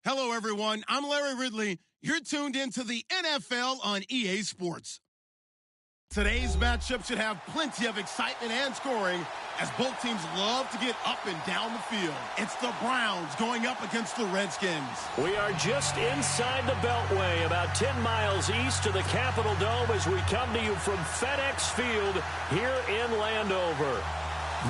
Hello, everyone. I'm Larry Ridley. You're tuned into the NFL on EA Sports. Today's matchup should have plenty of excitement and scoring as both teams love to get up and down the field. It's the Browns going up against the Redskins. We are just inside the Beltway, about 10 miles east of the Capitol Dome as we come to you from FedEx Field here in Landover.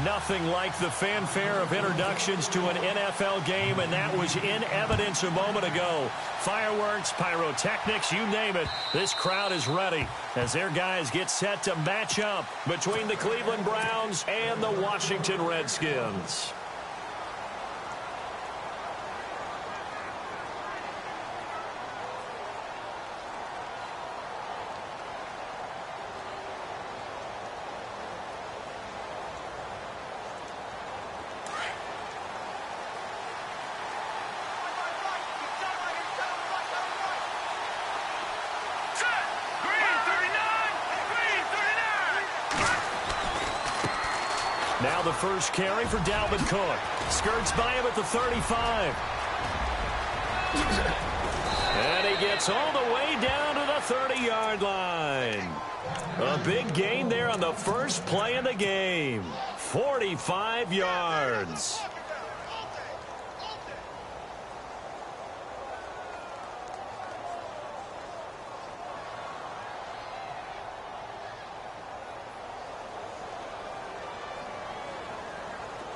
Nothing like the fanfare of introductions to an NFL game, and that was in evidence a moment ago. Fireworks, pyrotechnics, you name it. This crowd is ready as their guys get set to match up between the Cleveland Browns and the Washington Redskins. Now the first carry for Dalvin Cook. Skirts by him at the 35. And he gets all the way down to the 30-yard line. A big gain there on the first play of the game. 45 yards.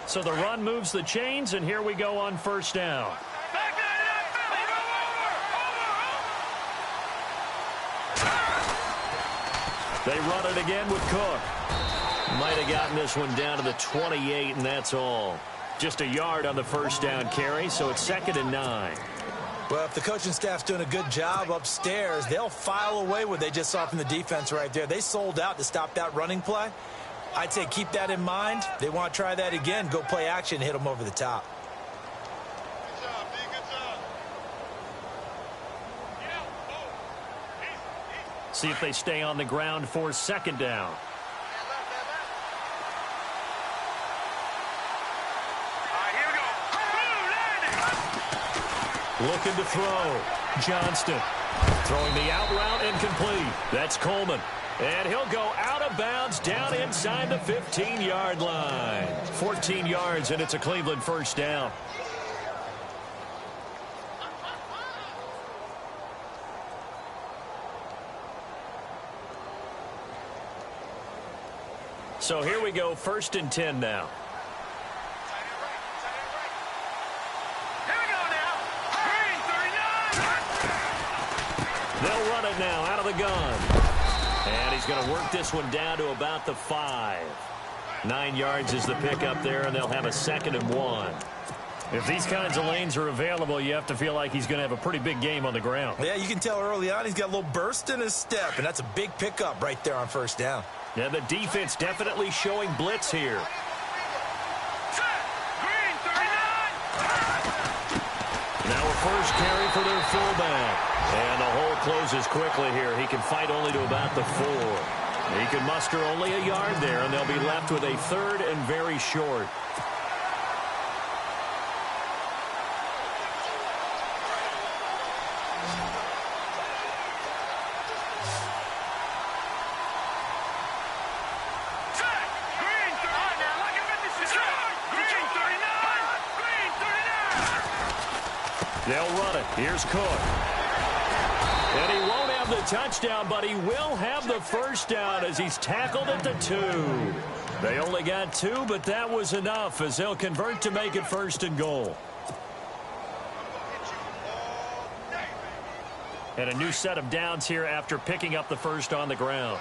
So the run moves the chains, and here we go on first down. They run it again with Cook. Might have gotten this one down to the 28, and that's all. Just a yard on the first down carry, so it's 2nd and 9. Well, if the coaching staff's doing a good job upstairs, they'll file away what they just saw from the defense right there. They sold out to stop that running play. I'd say keep that in mind. They want to try that again. Go play action, hit them over the top. Good job, D. Good job. See if they stay on the ground for 2nd down. Looking to throw. Johnston throwing the out route incomplete. That's Coleman. And he'll go out of bounds down inside the 15-yard line. 14 yards, and it's a Cleveland first down. So here we go, 1st and 10 now. They'll run it now out of the gun. And he's going to work this one down to about the 5. 9 yards is the pickup there, and they'll have a 2nd and 1. If these kinds of lanes are available, you have to feel like he's going to have a pretty big game on the ground. Yeah, you can tell early on he's got a little burst in his step, and that's a big pickup right there on first down. Yeah, the defense definitely showing blitz here. Now a first carry for their fullback. And the hole closes quickly here. He can fight only to about the 4. He can muster only a yard there, and they'll be left with a 3rd and very short. They'll run it. Here's Cook. And he won't have the touchdown, but he will have the first down as he's tackled at the 2. They only got 2, but that was enough as they'll convert to make it 1st and goal. And a new set of downs here after picking up the first on the ground.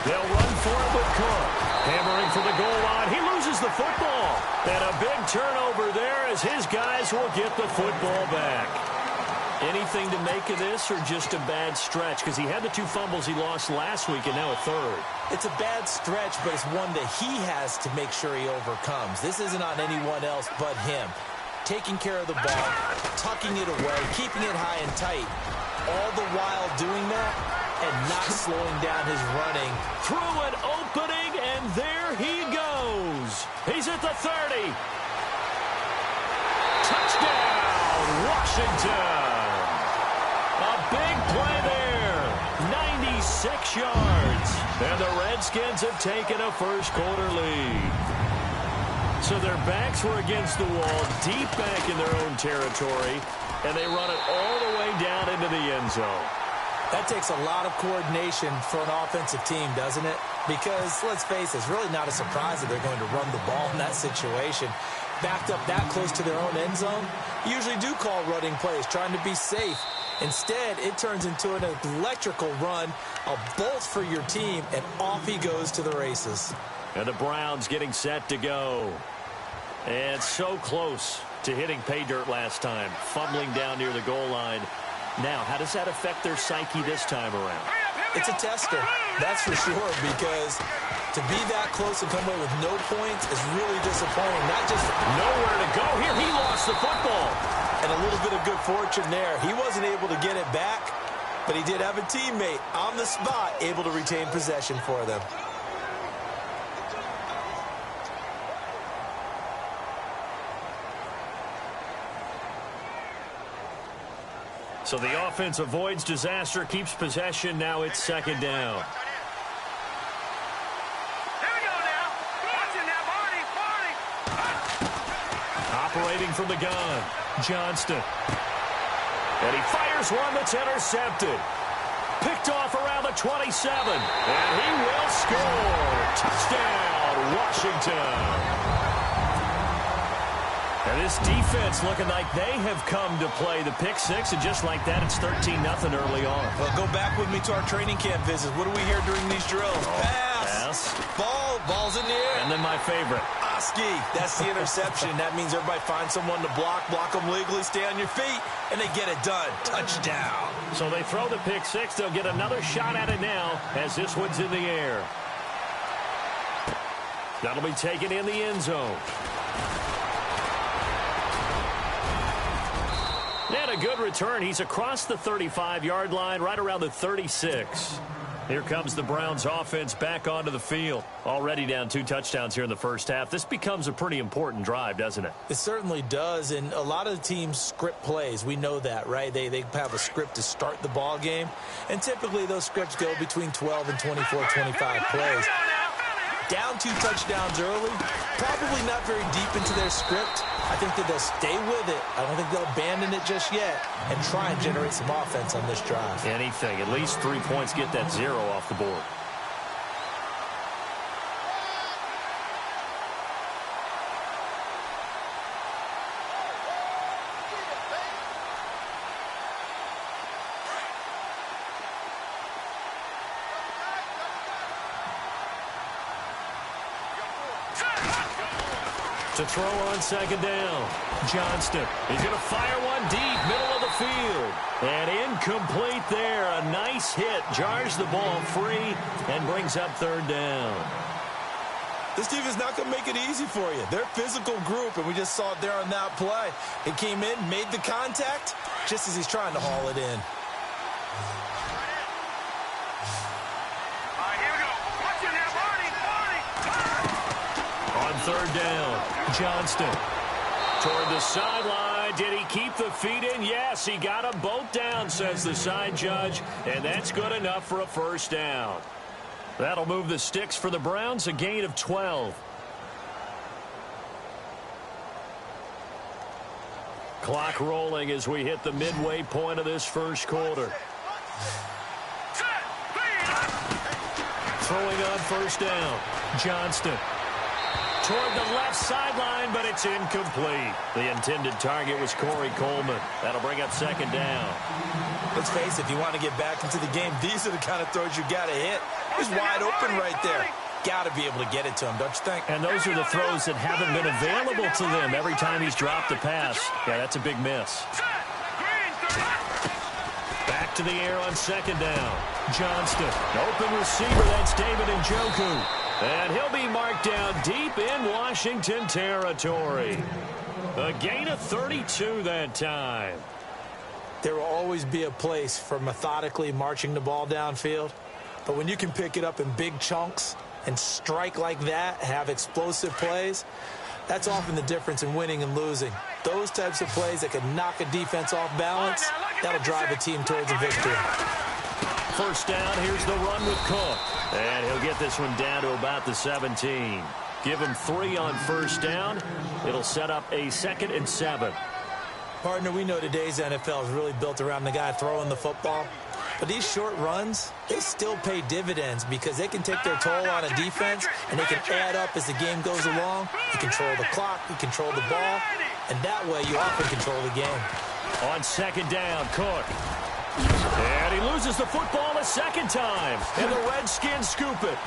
They'll run for it with Cook. Hammering for the goal line. He loses the football. And a big turnover there as his guys will get the football back. Anything to make of this or just a bad stretch? Because he had the 2 fumbles he lost last week and now a 3rd. It's a bad stretch, but it's one that he has to make sure he overcomes. This isn't on anyone else but him. Taking care of the ball, tucking it away, keeping it high and tight, all the while doing that and not slowing down his running. Through an opening, and there he goes. He's at the 30. Touchdown, Washington. A big play there. 96 yards. And the Redskins have taken a first-quarter lead. So their backs were against the wall, deep back in their own territory, and they run it all the way down into the end zone. That takes a lot of coordination for an offensive team, doesn't it? Because, let's face it, it's really not a surprise that they're going to run the ball in that situation. Backed up that close to their own end zone, usually do call running plays, trying to be safe. Instead, it turns into an electrical run, a bolt for your team, and off he goes to the races. And the Browns getting set to go. And so close to hitting pay dirt last time, fumbling down near the goal line. Now, how does that affect their psyche this time around? It's a tester, that's for sure, because to be that close and come away with no points is really disappointing. Not just nowhere to go here. He lost the football. And a little bit of good fortune there. He wasn't able to get it back, but he did have a teammate on the spot able to retain possession for them. So the offense avoids disaster, keeps possession. Now it's second down. Here we go now. Watching that, Barney. Operating from the gun, Johnston. And he fires one that's intercepted. Picked off around the 27. And he will score. Touchdown, Washington. And this defense looking like they have come to play the pick six, and just like that, it's 13-0 early on. Well, go back with me to our training camp visits. What do we hear during these drills? Pass. Ball's in the air. And then my favorite. Oski. That's the interception. That means everybody finds someone to block them legally, stay on your feet, and they get it done. Touchdown. So they throw the pick six. They'll get another shot at it now as this one's in the air. That'll be taken in the end zone. And a good return. He's across the 35-yard line, right around the 36. Here comes the Browns offense back onto the field. Already down 2 touchdowns here in the first half. This becomes a pretty important drive, doesn't it? It certainly does, and a lot of the teams script plays. We know that, right? They have a script to start the ball game, and typically those scripts go between 12 and 24, 25 plays. Down 2 touchdowns early, probably not very deep into their script. I think that they'll stay with it. I don't think they'll abandon it just yet and try and generate some offense on this drive. Anything. At least 3 points, get that 0 off the board. To throw on second down, Johnston. He's going to fire one deep, middle of the field. And incomplete there. A nice hit. Jars the ball free and brings up third down. This team is not going to make it easy for you. They're a physical group, and we just saw it there on that play. It came in, made the contact, just as he's trying to haul it in. Third down, Johnston. Toward the sideline. Did he keep the feet in? Yes, he got them both down, says the side judge. And that's good enough for a first down. That'll move the sticks for the Browns, a gain of 12. Clock rolling as we hit the midway point of this first quarter. Throwing on first down, Johnston. Toward the left sideline, but it's incomplete. The intended target was Corey Coleman. That'll bring up second down. Let's face it, if you want to get back into the game, these are the kind of throws you got to hit. He's wide open right there. Got to be able to get it to him, don't you think? And those are the throws that haven't been available to them every time he's dropped a pass. Yeah, that's a big miss. Back to the air on second down. Johnston. Open receiver, that's David Njoku. And he'll be marked down deep in Washington territory. A gain of 32 that time. there will always be a place for methodically marching the ball downfield. But when you can pick it up in big chunks and strike like that, have explosive plays, that's often the difference in winning and losing. Those types of plays that can knock a defense off balance, that'll drive a team towards a victory. First down, here's the run with Cook. And he'll get this one down to about the 17. Give him 3 on first down. It'll set up a 2nd and 7. Partner, we know today's NFL is really built around the guy throwing the football. But these short runs, they still pay dividends because they can take their toll on a defense and they can add up as the game goes along. You control the clock, you control the ball, and that way you often control the game. On 2nd down, Cook. And he loses the football a 2nd time. And the Redskins scoop it.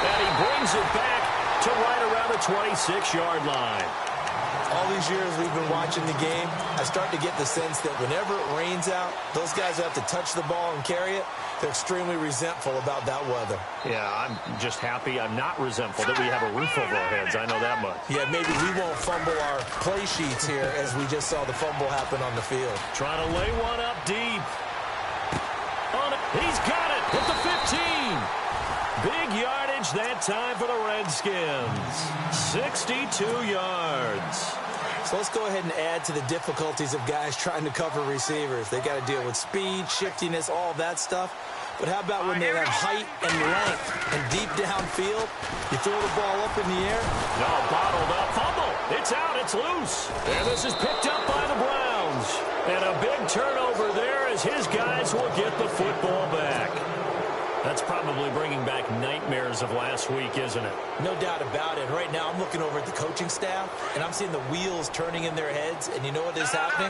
And he brings it back to right around the 26-yard line. All these years we've been watching the game, I start to get the sense that whenever it rains out, those guys who have to touch the ball and carry it, they're extremely resentful about that weather. Yeah, I'm just happy I'm not resentful that we have a roof over our heads. I know that much. Yeah, maybe we won't fumble our play sheets here as we just saw the fumble happen on the field. Trying to lay one up deep. On it. He's got it at the 15. Big yardage that time for the Redskins. 62 yards. So let's go ahead and add to the difficulties of guys trying to cover receivers. They got to deal with speed, shiftiness, all that stuff. But how about when they have height and length and deep downfield? You throw the ball up in the air. No, bottled up. Fumble. It's out. It's loose. And this is picked up by the Browns. And a big turnover there as his guys will get the football back. That's probably bringing back nightmares of last week, isn't it? No doubt about it. Right now, I'm looking over at the coaching staff, and I'm seeing the wheels turning in their heads. And you know what is happening?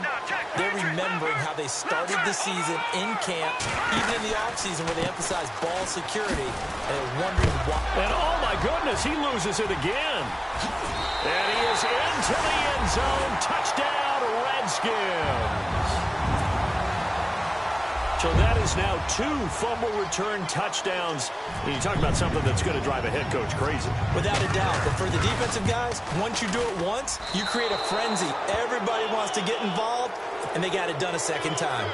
They're remembering how they started the season in camp, even in the offseason where they emphasized ball security, and they're wondering why. And oh, my goodness, he loses it again. And he is into the end zone. Touchdown, Redskins. So that is now 2 fumble return touchdowns. And you talk about something that's going to drive a head coach crazy. Without a doubt. But for the defensive guys, once you do it once, you create a frenzy. Everybody wants to get involved, and they got it done a 2nd time.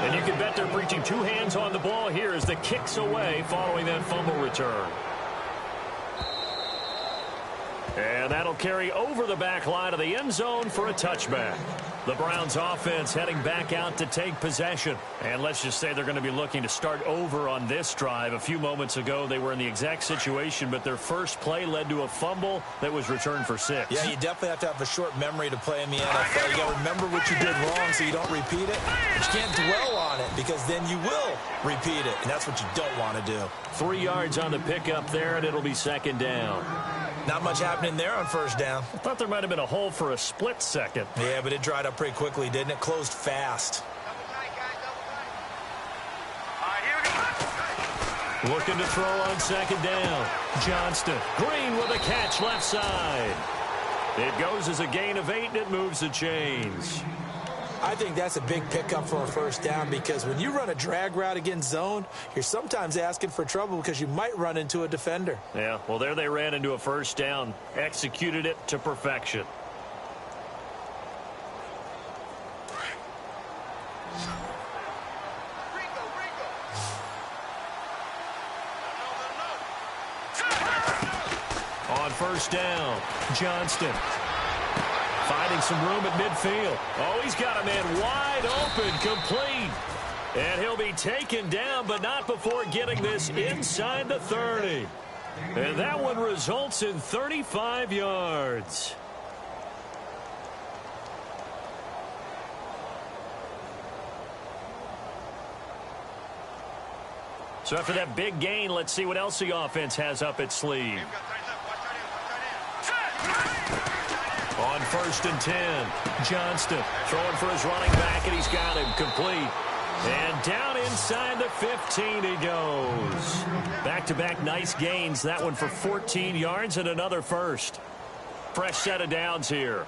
And you can bet they're preaching 2 hands on the ball here as the kick's away following that fumble return. And that'll carry over the back line of the end zone for a touchback. The Browns offense heading back out to take possession. And let's just say they're going to be looking to start over on this drive. A few moments ago, they were in the exact situation, but their first play led to a fumble that was returned for 6. Yeah, you definitely have to have a short memory to play in the NFL. You got to remember what you did wrong so you don't repeat it. But you can't dwell on it because then you will repeat it, and that's what you don't want to do. 3 yards on the pickup there, and it'll be 2nd down. Not much happening there on first down. I thought there might have been a hole for a split second. Yeah, but it dried up pretty quickly, didn't it? Closed fast. Looking to throw on 2nd down. Johnston. Green with a catch left side. It goes as a gain of 8, and it moves the chains. I think that's a big pickup for a first down because when you run a drag route against zone, you're sometimes asking for trouble because you might run into a defender. Yeah, well, there they ran into a first down. Executed it to perfection. On first down, Johnston. Finding some room at midfield. Oh, he's got a man wide open, complete. And he'll be taken down, but not before getting this inside the 30. And that one results in 35 yards. So after that big gain, let's see what else the offense has up its sleeve. On 1st and 10, Johnston throwing for his running back, and he's got him complete. And down inside the 15 he goes. Back-to-back nice gains. That one for 14 yards and another first. Fresh set of downs here.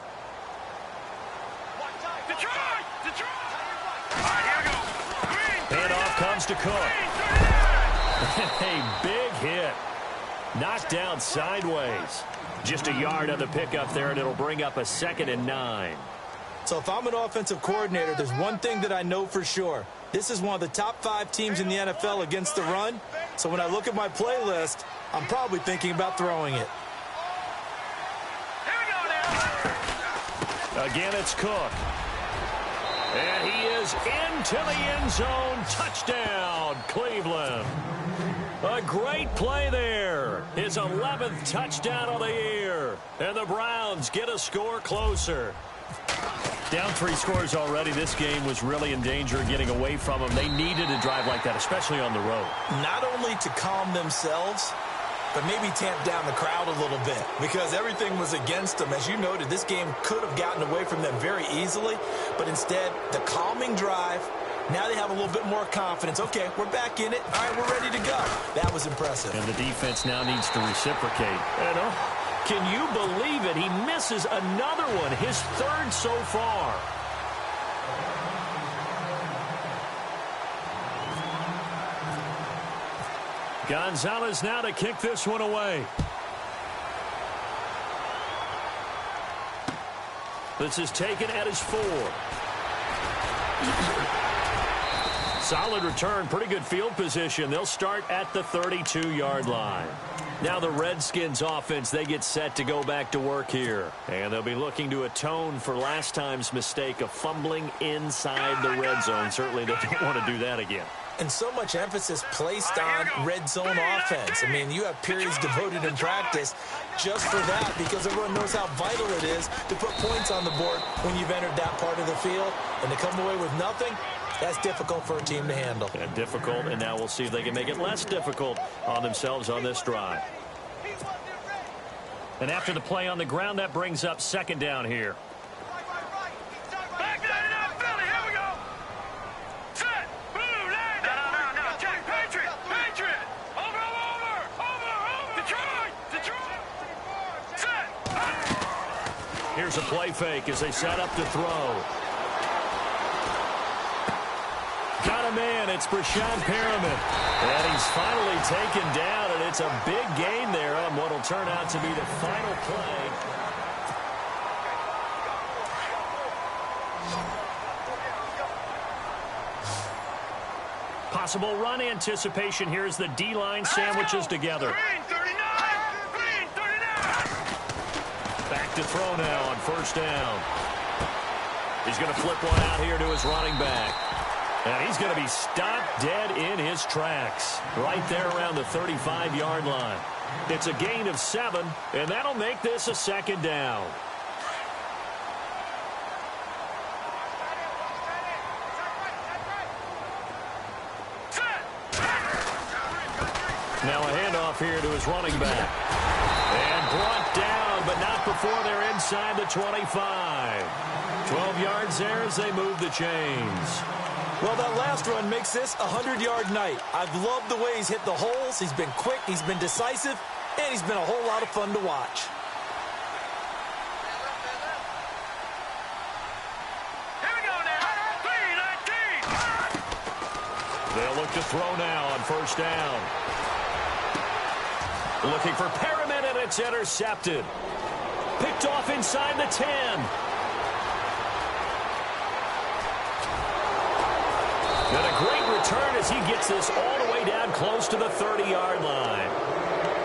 And off comes to Cook. A big hit. Knocked down sideways. Just a yard on the pickup there, and it'll bring up a 2nd and 9. So if I'm an offensive coordinator, there's one thing that I know for sure. This is one of the top 5 teams in the NFL against the run. So when I look at my playlist, I'm probably thinking about throwing it. Here we go now. Again, it's Cook. And he is into the end zone. Touchdown, Cleveland. A great play there. His 11th touchdown of the year. And the Browns get a score closer. Down 3 scores already. This game was really in danger of getting away from them. They needed a drive like that, especially on the road. Not only to calm themselves, but maybe tamp down the crowd a little bit because everything was against them. As you noted, this game could have gotten away from them very easily, but instead, the calming drive, now they have a little bit more confidence. Okay, we're back in it. All right, we're ready to go. That was impressive. And the defense now needs to reciprocate. Can you believe it? He misses another one, his 3rd so far. Gonzalez now to kick this one away. This is taken at his 4. Solid return, pretty good field position. They'll start at the 32-yard line. Now the Redskins offense, they get set to go back to work here. And they'll be looking to atone for last time's mistake of fumbling inside the red zone. Certainly they don't want to do that again. And so much emphasis placed on red zone offense. I mean, you have periods devoted in practice just for that because everyone knows how vital it is to put points on the board when you've entered that part of the field. And to come away with nothing, that's difficult for a team to handle. And difficult, and now we'll see if they can make it less difficult on themselves on this drive. And after the play on the ground, that brings up 2nd down here. Back that up, Philly. Here we go. Set. Boom. No. Check. Patriot. Over. Detroit. Set. Here's a play fake as they set up to throw. Got a man. It's Brashad Perriman. And he's finally taken down, and it's a big gain there on what will turn out to be the final play. Possible run anticipation here as the D-line sandwiches together. Green 39. Back to throw now on 1st down. He's going to flip one out here to his running back. And he's going to be stopped dead in his tracks. Right there around the 35-yard line. It's a gain of 7, and that'll make this a 2nd down. Now a handoff here to his running back. And brought down, but not before they're inside the 25. 12 yards there as they move the chains. Well, that last run makes this a 100-yard night. I've loved the way he's hit the holes. He's been quick, he's been decisive, and he's been a whole lot of fun to watch. Here we go now. 3-19. They'll look to throw now on 1st down. Looking for Perriman, and it's intercepted. Picked off inside the 10. And a great return as he gets this all the way down close to the 30-yard line.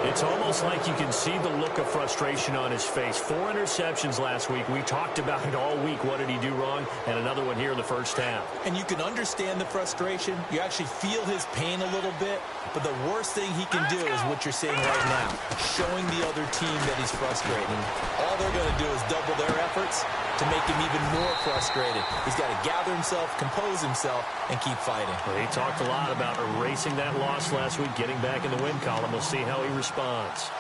It's almost like you can see the look of frustration on his face. 4 interceptions last week. We talked about it all week. What did he do wrong? And another one here in the 1st half. And you can understand the frustration. You actually feel his pain a little bit. But the worst thing he can do is what you're seeing right now, showing the other team that he's frustrated. All they're going to do is double their efforts to make him even more frustrated. He's got to gather himself, compose himself, and keep fighting. Well, he talked a lot about erasing that loss last week, getting back in the win column. We'll see how he responds.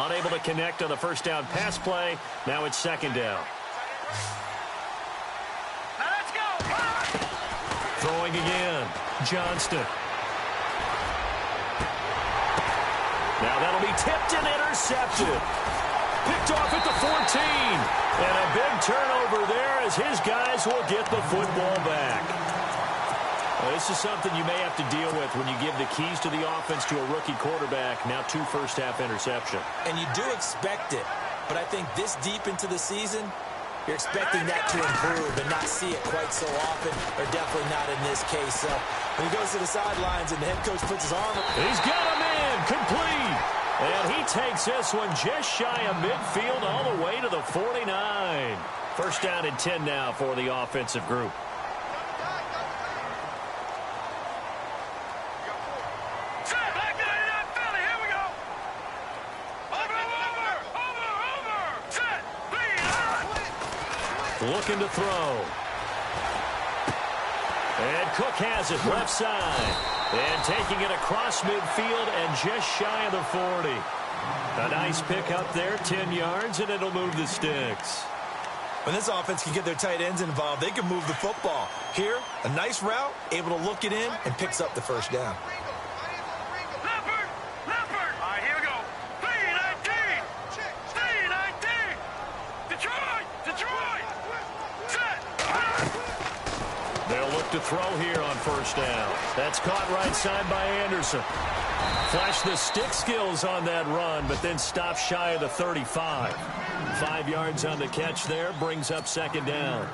Unable to connect on the 1st down pass play. Now it's 2nd down. Now let's go. Throwing again. Johnston. Now that'll be tipped and intercepted. Picked off at the 14. And a big turnover there as his guys will get the football back. Well, this is something you may have to deal with when you give the keys to the offense to a rookie quarterback. Now 2 first-half interception. And you do expect it. But I think this deep into the season, you're expecting that to improve and not see it quite so often, or definitely not in this case. So when he goes to the sidelines and the head coach puts his arm up. He's got a man complete. And he takes this one just shy of midfield all the way to the 49. First down and 10 now for the offensive group. Looking to throw. And Cook has it left side. And taking it across midfield and just shy of the 40. A nice pick up there, 10 yards, and it'll move the sticks. When this offense can get their tight ends involved, they can move the football. Here, a nice route, able to look it in, and picks up the first down. To throw here on first down. That's caught right side by Anderson. Flashed the stick skills on that run, but then stopped shy of the 35. 5 yards on the catch there, brings up second down.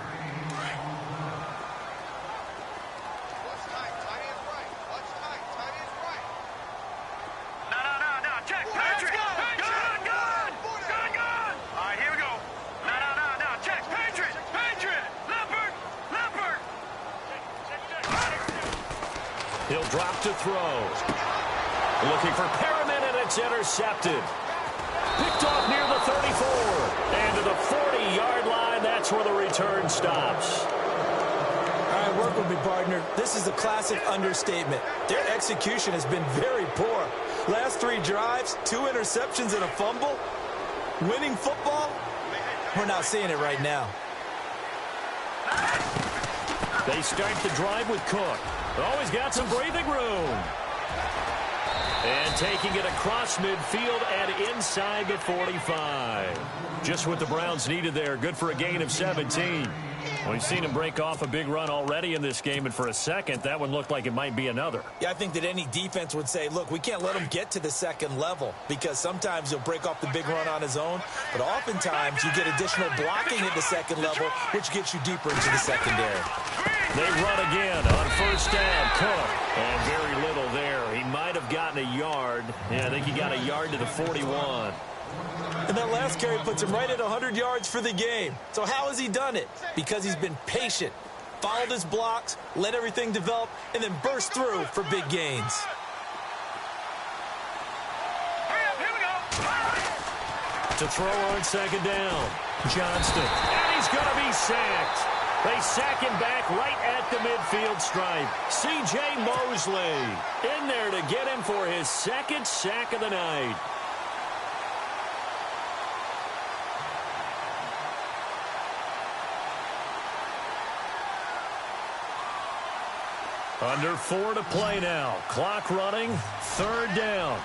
He'll drop to throw. Looking for Perriman, and it's intercepted. Picked off near the 34. And to the 40-yard line, that's where the return stops. All right, work with me, partner. This is a classic understatement. Their execution has been very poor. Last 3 drives, 2 interceptions and a fumble. Winning football? We're not seeing it right now. They start the drive with Cook. Always got some breathing room. And taking it across midfield and inside the 45. Just what the Browns needed there. Good for a gain of 17. We've seen him break off a big run already in this game, and for a second, that one looked like it might be another. Yeah, I think that any defense would say, look, we can't let him get to the second level, because sometimes he'll break off the big run on his own, but oftentimes you get additional blocking at the second level, which gets you deeper into the secondary. They run again on first down. Cook. And very little there. He might have gotten a yard. Yeah, I think he got a yard to the 41. And that last carry puts him right at 100 yards for the game. So how has he done it? Because he's been patient, followed his blocks, let everything develop, and then burst through for big gains. To throw on second down. Johnston. And he's going to be sacked. They sack him back right at the midfield stripe. C.J. Mosley in there to get him for his second sack of the night. Under 4 to play now. Clock running. Third down.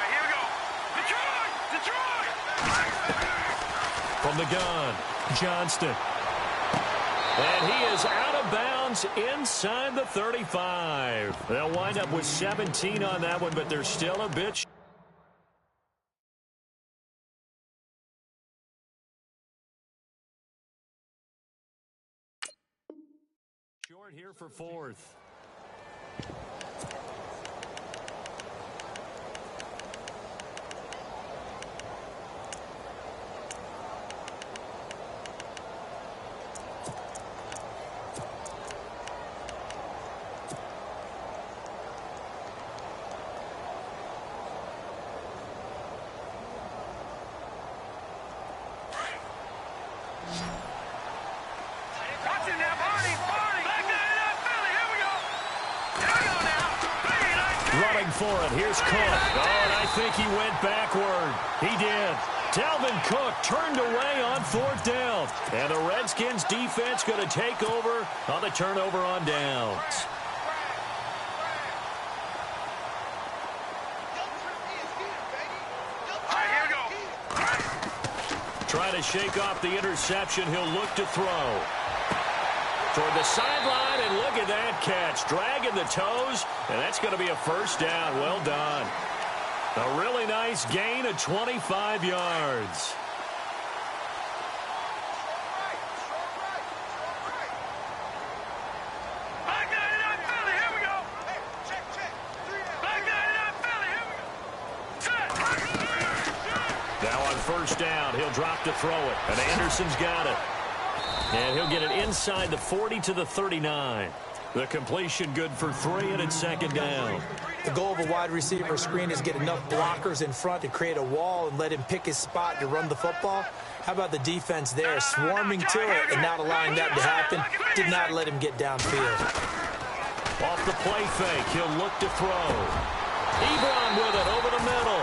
Here we go. Detroit! From the gun, Johnston. And he is out of bounds inside the 35. They'll wind up with 17 on that one, but they're still a bit short here for fourth. Running for it. Here's Cook. Oh, and I think he went backward. He did. Dalvin Cook turned away on fourth down. And the Redskins defense going to take over on the turnover on downs. shake off the interception. He'll look to throw. Toward the sideline, and look at that catch. Dragging the toes, and that's going to be a first down. Well done. A really nice gain of 25 yards. Now on first down, he'll drop to throw it, and Anderson's got it. And he'll get it inside the 40 to the 39. The completion good for 3, and it's second down. The goal of a wide receiver screen is get enough blockers in front to create a wall and let him pick his spot to run the football. How about the defense there, swarming to it and not allowing that to happen? Did not let him get downfield. Off the play fake, he'll look to throw. Ebron with it over the middle.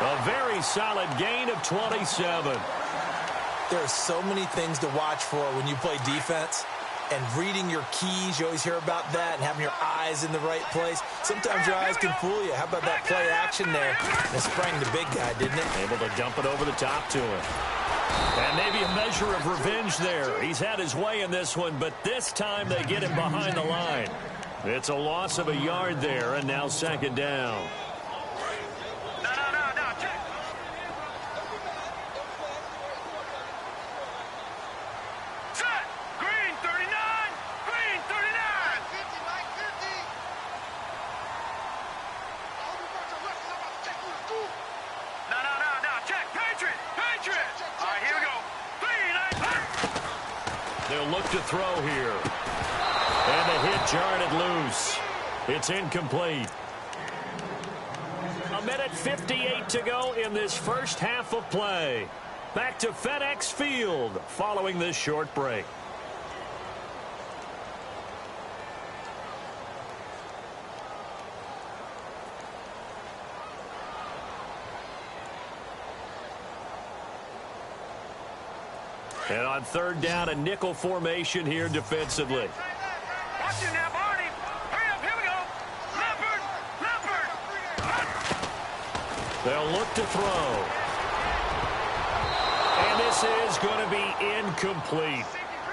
A very solid gain of 27. There are so many things to watch for when you play defense. And reading your keys, you always hear about that, and having your eyes in the right place. Sometimes your eyes can fool you. How about that play action there? It sprang the big guy, didn't it? Able to dump it over the top to him. And maybe a measure of revenge there. He's had his way in this one, but this time they get him behind the line. It's a loss of a yard there, and now second down. They'll look to throw here. And the hit jarred it loose. It's incomplete. 1:58 to go in this first half of play. Back to FedEx Field following this short break. And on third down, a nickel formation here defensively. Watch it now, Barney. Hurry up, here we go. Leopard. They'll look to throw. And this is going to be incomplete.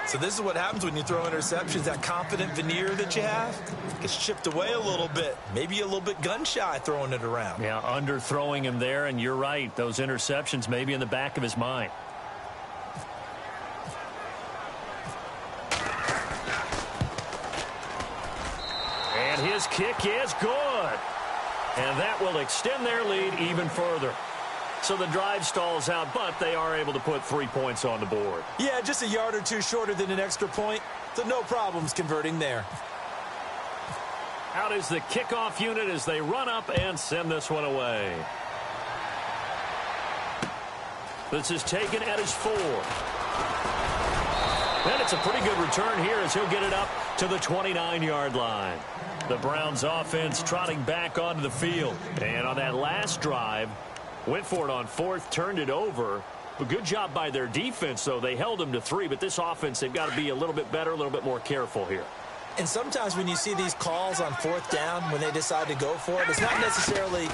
So this is what happens when you throw interceptions. That confident veneer that you have gets chipped away a little bit. Maybe a little bit gun-shy throwing it around. Yeah, underthrowing him there, and you're right. Those interceptions may be in the back of his mind. His kick is good. And that will extend their lead even further. So the drive stalls out, but they are able to put 3 points on the board. Yeah, just a yard or two shorter than an extra point. So no problems converting there. Out is the kickoff unit as they run up and send this one away. This is taken at his 4. And it's a pretty good return here as he'll get it up to the 29-yard line. The Browns offense trotting back onto the field. And on that last drive, went for it on 4th, turned it over. A good job by their defense, though. They held them to 3, but this offense, they've got to be a little bit better, a little bit more careful here. And sometimes when you see these calls on 4th down, when they decide to go for it, it's not necessarily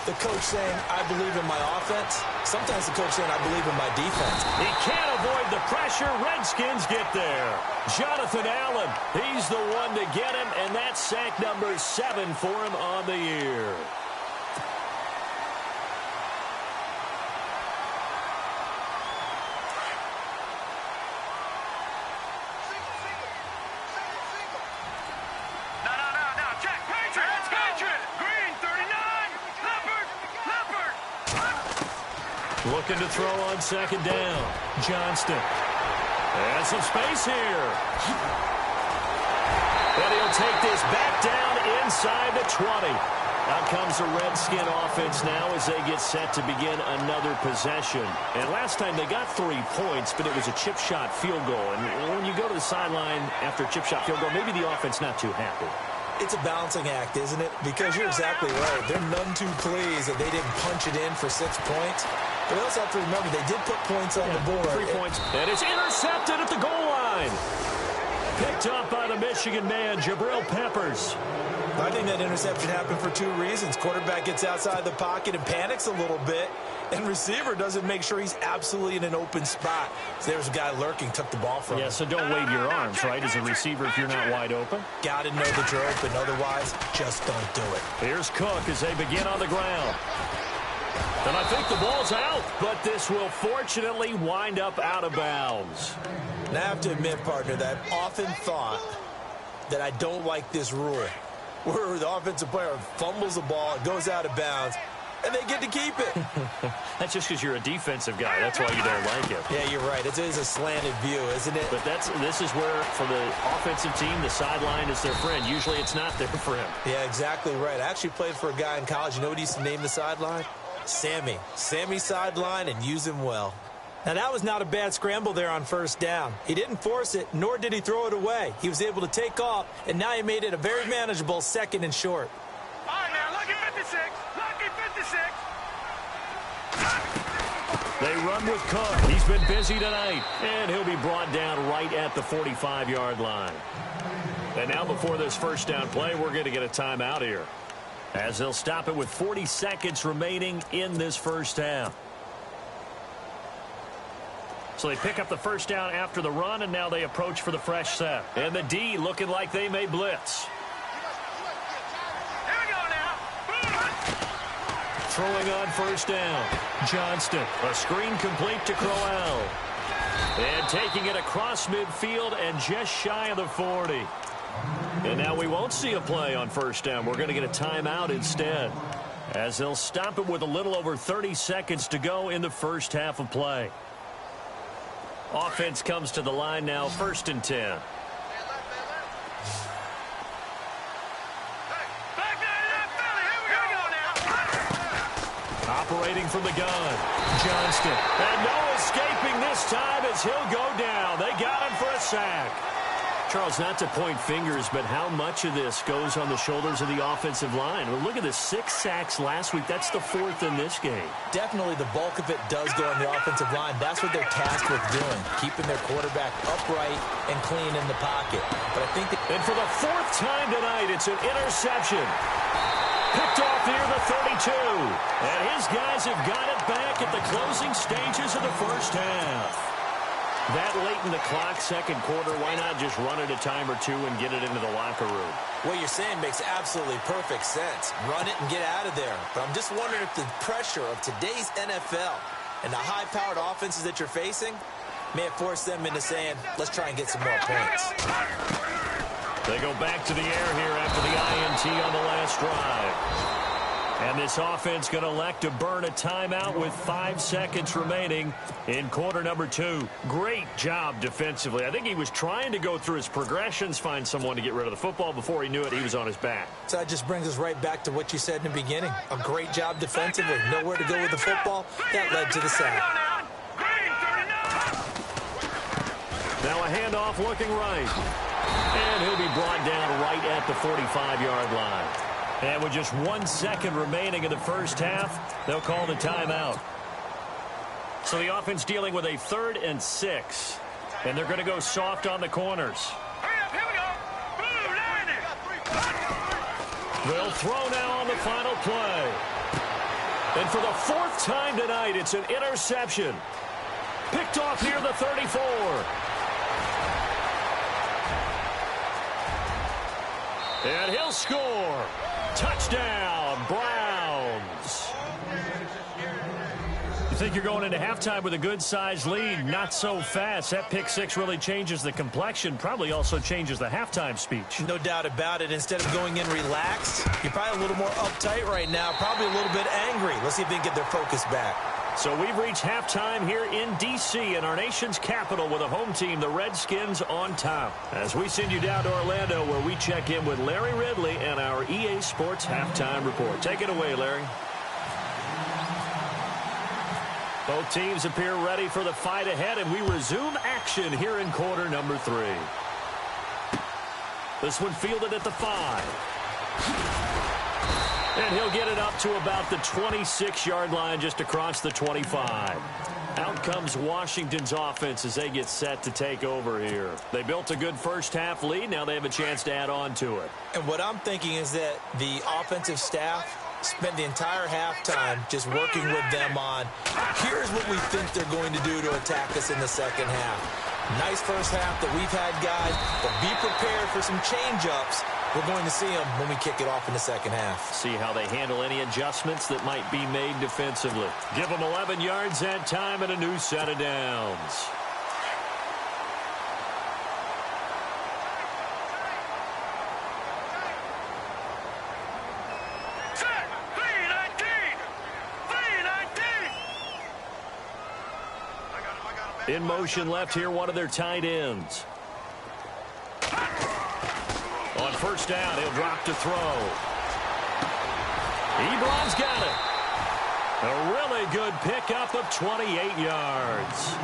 the coach saying, I believe in my offense. Sometimes the coach saying, I believe in my defense. He can't avoid the pressure. Redskins get there. Jonathan Allen, he's the one to get him, and that's sack number 7 for him on the year. Looking to throw on second down. Johnston. And some space here. And he'll take this back down inside the 20. Out comes the Redskin offense now as they get set to begin another possession. And last time they got 3 points, but it was a chip shot field goal. And when you go to the sideline after a chip shot field goal, maybe the offense not too happy. It's a balancing act, isn't it? Because you're exactly right. They're none too pleased that they didn't punch it in for 6 points. But we also have to remember they did put points on the board. 3 points. And it's intercepted at the goal line. Picked up by the Michigan man, Jabril Peppers. I think that interception happened for two reasons. Quarterback gets outside the pocket and panics a little bit, and receiver doesn't make sure he's absolutely in an open spot. So there's a guy lurking, took the ball from him. Yeah, so don't wave your arms, right, as a receiver if you're not wide open. Got to know that you're open. Otherwise, just don't do it. Here's Cook as they begin on the ground. And I think the ball's out, but this will fortunately wind up out of bounds. And I have to admit, partner, that I've often thought that I don't like this rule, where the offensive player fumbles the ball, it goes out of bounds, and they get to keep it. That's just because you're a defensive guy. That's why you don't like it. Yeah, you're right. It is a slanted view, isn't it? But this is where, for the offensive team, the sideline is their friend. Usually it's not there for him. Yeah, exactly right. I actually played for a guy in college. You know what he used to name the sideline? Sammy. Sammy sideline, and use him well. Now, that was not a bad scramble there on first down. He didn't force it, nor did he throw it away. He was able to take off, and now he made it a very manageable 2nd and short. All right, now, lucky 56. Lucky 56. They run with Cook. He's been busy tonight, and he'll be brought down right at the 45-yard line. And now before this first down play, we're going to get a timeout here, as they'll stop it with 40 seconds remaining in this first half. So they pick up the first down after the run, and now they approach for the fresh set. And the D looking like they may blitz. Here we go now. Throwing on first down. Johnston. A screen complete to Crowell. And taking it across midfield and just shy of the 40. And now we won't see a play on first down. We're going to get a timeout instead, as they'll stop it with a little over 30 seconds to go in the first half of play. Offense comes to the line now, 1st and 10. Back there, left belly. Here we go now. Operating from the gun, Johnston. And no escaping this time as he'll go down. They got him for a sack. Charles, not to point fingers, but how much of this goes on the shoulders of the offensive line? Well, look at the 6 sacks last week. That's the 4th in this game. Definitely the bulk of it does go on the offensive line. That's what they're tasked with doing, keeping their quarterback upright and clean in the pocket. But I think that... And for the 4th time tonight, it's an interception. Picked off near the 32. And his guys have got it back at the closing stages of the first half. That late in the clock, 2nd quarter, why not just run it a time or two and get it into the locker room? What you're saying makes absolutely perfect sense. Run it and get out of there. But I'm just wondering if the pressure of today's NFL and the high-powered offenses that you're facing may have forced them into saying, let's try and get some more points. They go back to the air here after the INT on the last drive. And this offense going to elect to burn a timeout with 5 seconds remaining in quarter number 2. Great job defensively. I think he was trying to go through his progressions, find someone to get rid of the football. Before he knew it, he was on his back. So that just brings us right back to what you said in the beginning. A great job defensively. Nowhere to go with the football. That led to the sack. Now a handoff looking right. And he'll be brought down right at the 45-yard line. And with just 1 second remaining in the first half, they'll call the timeout. So the offense dealing with a 3rd and 6. And they're going to go soft on the corners. Hurry up, here we go. Blue, line it. They'll throw now on the final play. And for the 4th time tonight, it's an interception. Picked off near the 34. And he'll score. Touchdown, Browns. You think you're going into halftime with a good-sized lead? Not so fast. That pick 6 really changes the complexion, probably also changes the halftime speech. No doubt about it. Instead of going in relaxed, you're probably a little more uptight right now, probably a little bit angry. Let's see if they can get their focus back. So we've reached halftime here in D.C. in our nation's capital with a home team, the Redskins, on top. As we send you down to Orlando, where we check in with Larry Ridley and our EA Sports Halftime Report. Take it away, Larry. Both teams appear ready for the fight ahead, and we resume action here in quarter number 3. This one fielded at the 5. And he'll get it up to about the 26-yard line, just across the 25. Out comes Washington's offense as they get set to take over here. They built a good first-half lead. Now they have a chance to add on to it. And what I'm thinking is that the offensive staff spent the entire halftime just working with them on, here's what we think they're going to do to attack us in the second half. Nice first half that we've had, guys, but be prepared for some change-ups. We're going to see them when we kick it off in the second half. See how they handle any adjustments that might be made defensively. Give them 11 yards that time and a new set of downs. In motion left here, one of their tight ends. On first down, he'll drop to throw. Ebron's got it. A really good pickup of 28 yards.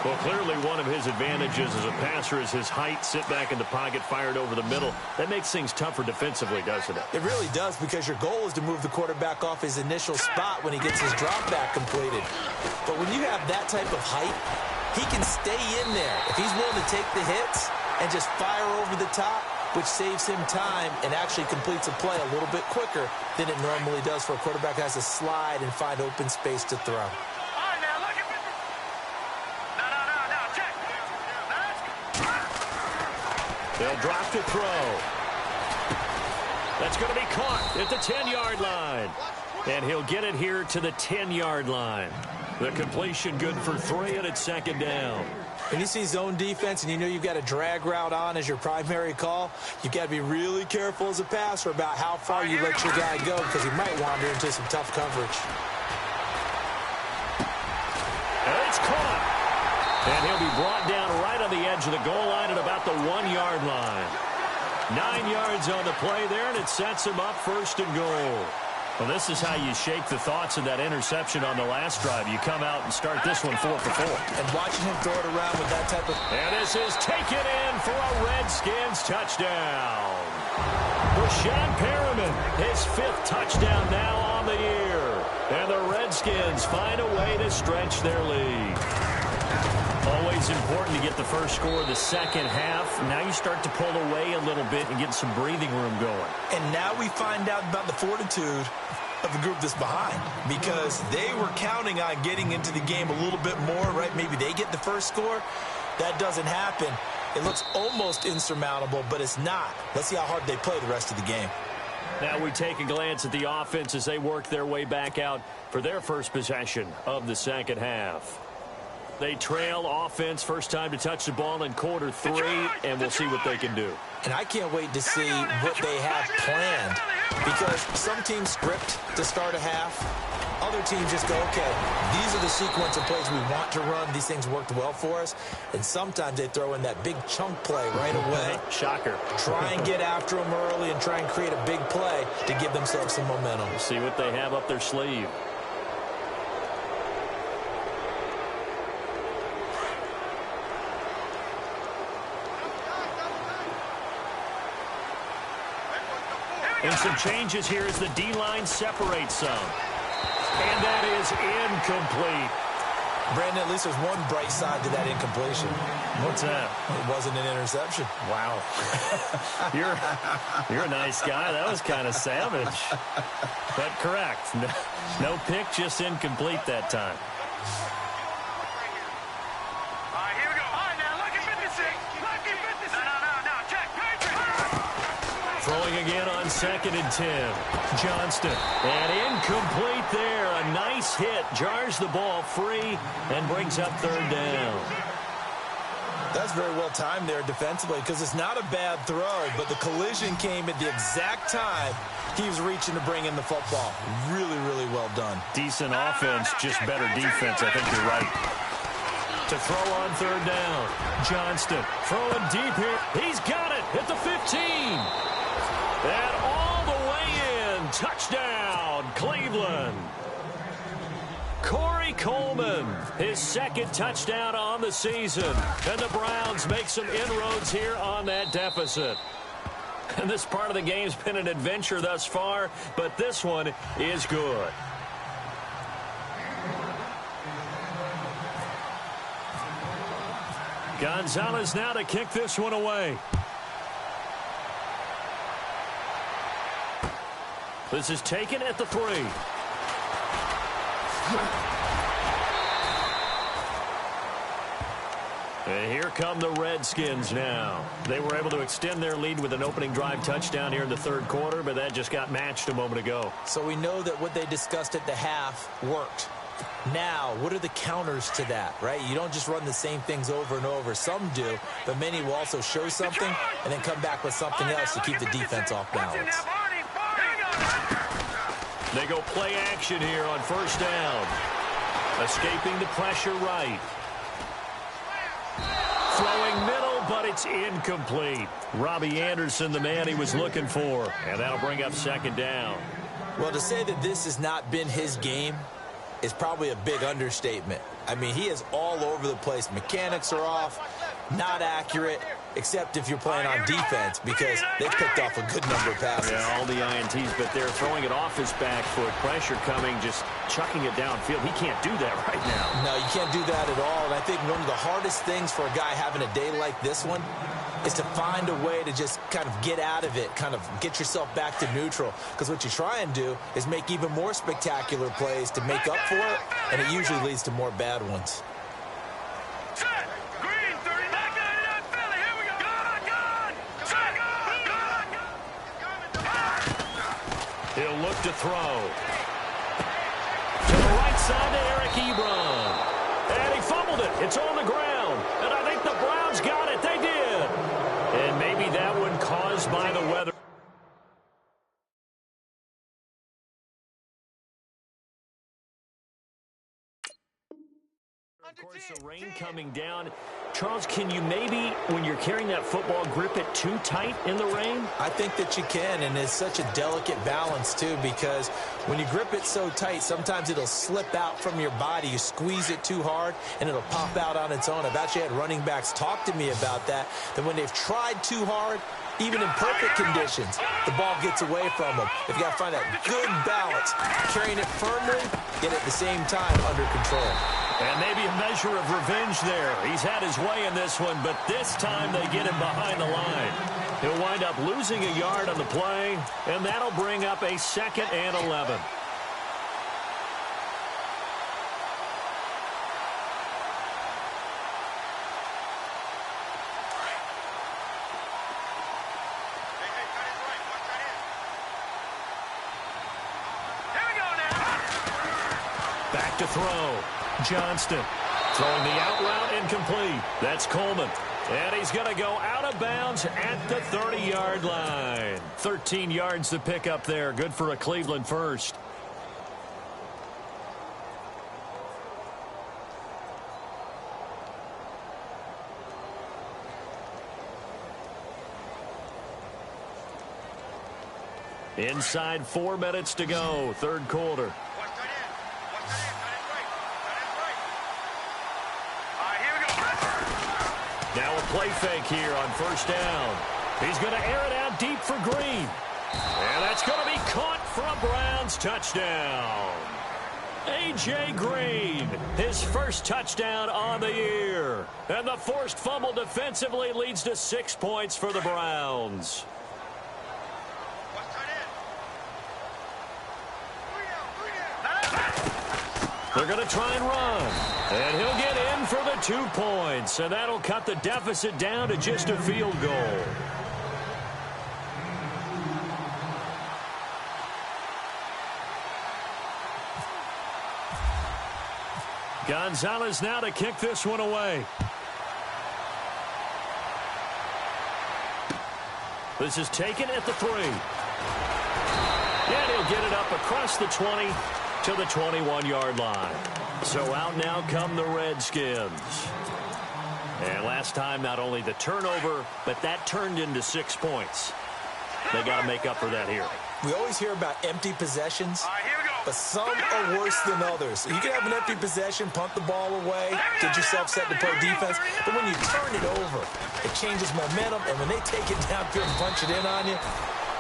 Well, clearly one of his advantages as a passer is his height. Sit back in the pocket, fired over the middle. That makes things tougher defensively, doesn't it? It really does, because your goal is to move the quarterback off his initial spot when he gets his drop back completed. But when you have that type of height, he can stay in there. If he's willing to take the hits and just fire over the top, which saves him time and actually completes a play a little bit quicker than it normally does for a quarterback that has to slide and find open space to throw. They'll drop to throw. That's going to be caught at the 10-yard line. And he'll get it here to the 10-yard line. The completion good for 3, and it's second down. When you see zone defense and you know you've got a drag route on as your primary call, you've got to be really careful as a passer about how far you let your guy go, because he might wander into some tough coverage. And it's caught. And he'll be brought down right on the edge of the goal line at about the 1-yard line. 9 yards on the play there, and it sets him up first and goal. Well, this is how you shake the thoughts of that interception on the last drive. You come out and start this one 4 for 4. And watching him throw it around with that type of... And this is taken in for a Redskins touchdown. Rashawn Perriman, his 5th touchdown now on the year. And the Redskins find a way to stretch their lead. Always important to get the first score of the second half. Now you start to pull away a little bit and get some breathing room going. And now we find out about the fortitude of the group that's behind, because they were counting on getting into the game a little bit more, right? Maybe they get the first score. That doesn't happen. It looks almost insurmountable, but it's not. Let's see how hard they play the rest of the game. Now we take a glance at the offense as they work their way back out for their first possession of the second half. They trail offense, first time to touch the ball in quarter 3, and we'll see what they can do. And I can't wait to see what they have planned, because some teams script to start a half. Other teams just go, okay, these are the sequence of plays we want to run. These things worked well for us. And sometimes they throw in that big chunk play right away. Shocker. Try and get after them early and try and create a big play to give themselves some momentum. We'll see what they have up their sleeve. And some changes here as the D-line separates some. And that is incomplete. Brandon, at least there's one bright side to that incompletion. What's that? It wasn't an interception. Wow. You're a nice guy. That was kind of savage. But correct. No pick, just incomplete that time. Throwing again on 2nd and 10. Johnston. And incomplete there. A nice hit. Jars the ball free and brings up 3rd down. That's very well timed there defensively, because it's not a bad throw, but the collision came at the exact time he was reaching to bring in the football. Really, really well done. Decent offense, just better defense. I think you're right. To throw on 3rd down. Johnston throwing deep here. He's got it at the 15. And all the way in. Touchdown, Cleveland. Corey Coleman, his 2nd touchdown on the season. And the Browns make some inroads here on that deficit. And this part of the game's been an adventure thus far, but this one is good. Gonzalez now to kick this one away. This is taken at the 3. And here come the Redskins now. They were able to extend their lead with an opening drive touchdown here in the third quarter, but that just got matched a moment ago. So we know that what they discussed at the half worked. Now, what are the counters to that, right? You don't just run the same things over and over. Some do, but many will also show something and then come back with something else to keep the defense off balance. They go play action here on first down. Escaping the pressure right. Throwing middle, but it's incomplete. Robbie Anderson, the man he was looking for. And that'll bring up second down. Well, to say that this has not been his game is probably a big understatement. I mean, he is all over the place. Mechanics are off, not accurate, except if you're playing on defense, because they picked off a good number of passes. Yeah, all the INTs, but they're throwing it off his back foot. Pressure coming, just chucking it downfield. He can't do that right now. No, you can't do that at all. And I think one of the hardest things for a guy having a day like this one is to find a way to just kind of get out of it, kind of get yourself back to neutral. Because what you try and do is make even more spectacular plays to make up for it, and it usually leads to more bad ones. He'll look to throw. To the right side to Eric Ebron. And he fumbled it. It's on the ground. And I think the Browns got it. They did. And maybe that one caused by the weather. Of course, the rain coming down. Charles, can you maybe, when you're carrying that football, grip it too tight in the rain? I think that you can, and it's such a delicate balance, too, because when you grip it so tight, sometimes it'll slip out from your body. You squeeze it too hard, and it'll pop out on its own. I've actually had running backs talk to me about that when they've tried too hard, even in perfect conditions, the ball gets away from them. If you got to find that good balance, carrying it firmly, yet at the same time under control. And maybe a measure of revenge there. He's had his way in this one, but this time they get him behind the line. He'll wind up losing a yard on the play, and that'll bring up a 2nd and 11. Back to throw. Johnston throwing the out route incomplete. That's Coleman. And he's going to go out of bounds at the 30-yard line. 13 yards to pick up there. Good for a Cleveland first. Inside 4 minutes to go. Third quarter. Now a play fake here on first down. He's going to air it out deep for Green. And that's going to be caught for a Browns touchdown. A.J. Green, his first touchdown on the year. And the forced fumble defensively leads to 6 points for the Browns. They're going to try and run. And he'll get in for the 2 points. And that'll cut the deficit down to just a field goal. Gonzalez now to kick this one away. This is taken at the 3. And he'll get it up across the 20 to the 21-yard line. So out now come the Redskins. And last time, not only the turnover, but that turned into 6 points. They got to make up for that here. We always hear about empty possessions, but some are worse than others. You can have an empty possession, punt the ball away, get yourself set to play defense, but when you turn it over, it changes momentum, and when they take it downfield and punch it in on you,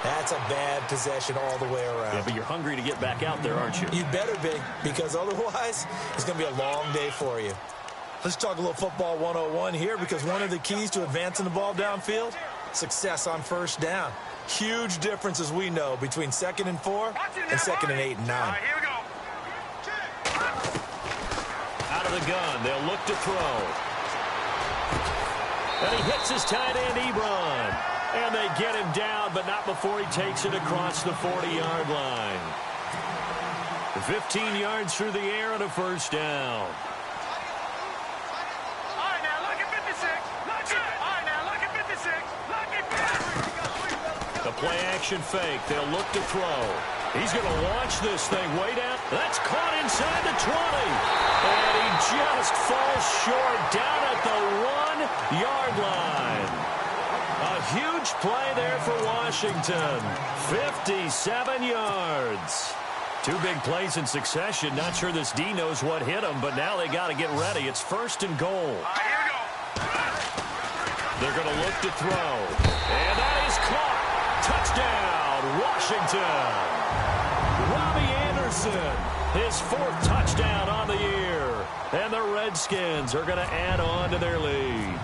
that's a bad possession all the way around. Yeah, but you're hungry to get back out there, aren't you? You better be, because otherwise it's going to be a long day for you. Let's talk a little football 101 here, because one of the keys to advancing the ball downfield, success on first down. Huge difference, as we know, between 2nd and 4 and 2nd and 8 and 9. All right, here we go. Out of the gun, they'll look to throw. And he hits his tight end, Ebron. And they get him down, but not before he takes it across the 40-yard line. 15 yards through the air and a first down. The play-action fake. They'll look to throw. He's going to launch this thing way down. That's caught inside the 20. And he just falls short down at the 1-yard line. A huge play there for Washington. 57 yards. 2 big plays in succession. Not sure this D knows what hit him, but now they got to get ready. It's 1st and goal. They're going to look to throw. And that is caught. Touchdown, Washington. Robbie Anderson, his 4th touchdown on the year. And the Redskins are going to add on to their lead.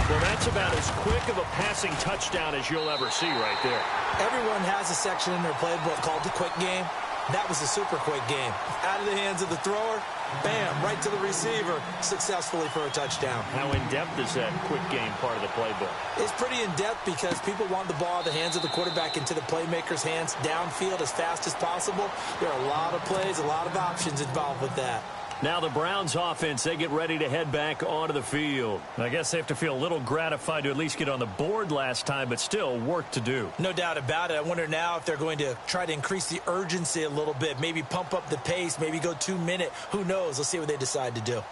Well, that's about as quick of a passing touchdown as you'll ever see right there. Everyone has a section in their playbook called the quick game. That was a super quick game. Out of the hands of the thrower, bam, right to the receiver, successfully for a touchdown. How in-depth is that quick game part of the playbook? It's pretty in-depth because people want the ball out of the hands of the quarterback into the playmaker's hands downfield as fast as possible. There are a lot of plays, a lot of options involved with that. Now the Browns offense, they get ready to head back onto the field. I guess they have to feel a little gratified to at least get on the board last time, but still work to do. No doubt about it. I wonder now if they're going to try to increase the urgency a little bit, maybe pump up the pace, maybe go 2-minute. Who knows? Let's see what they decide to do.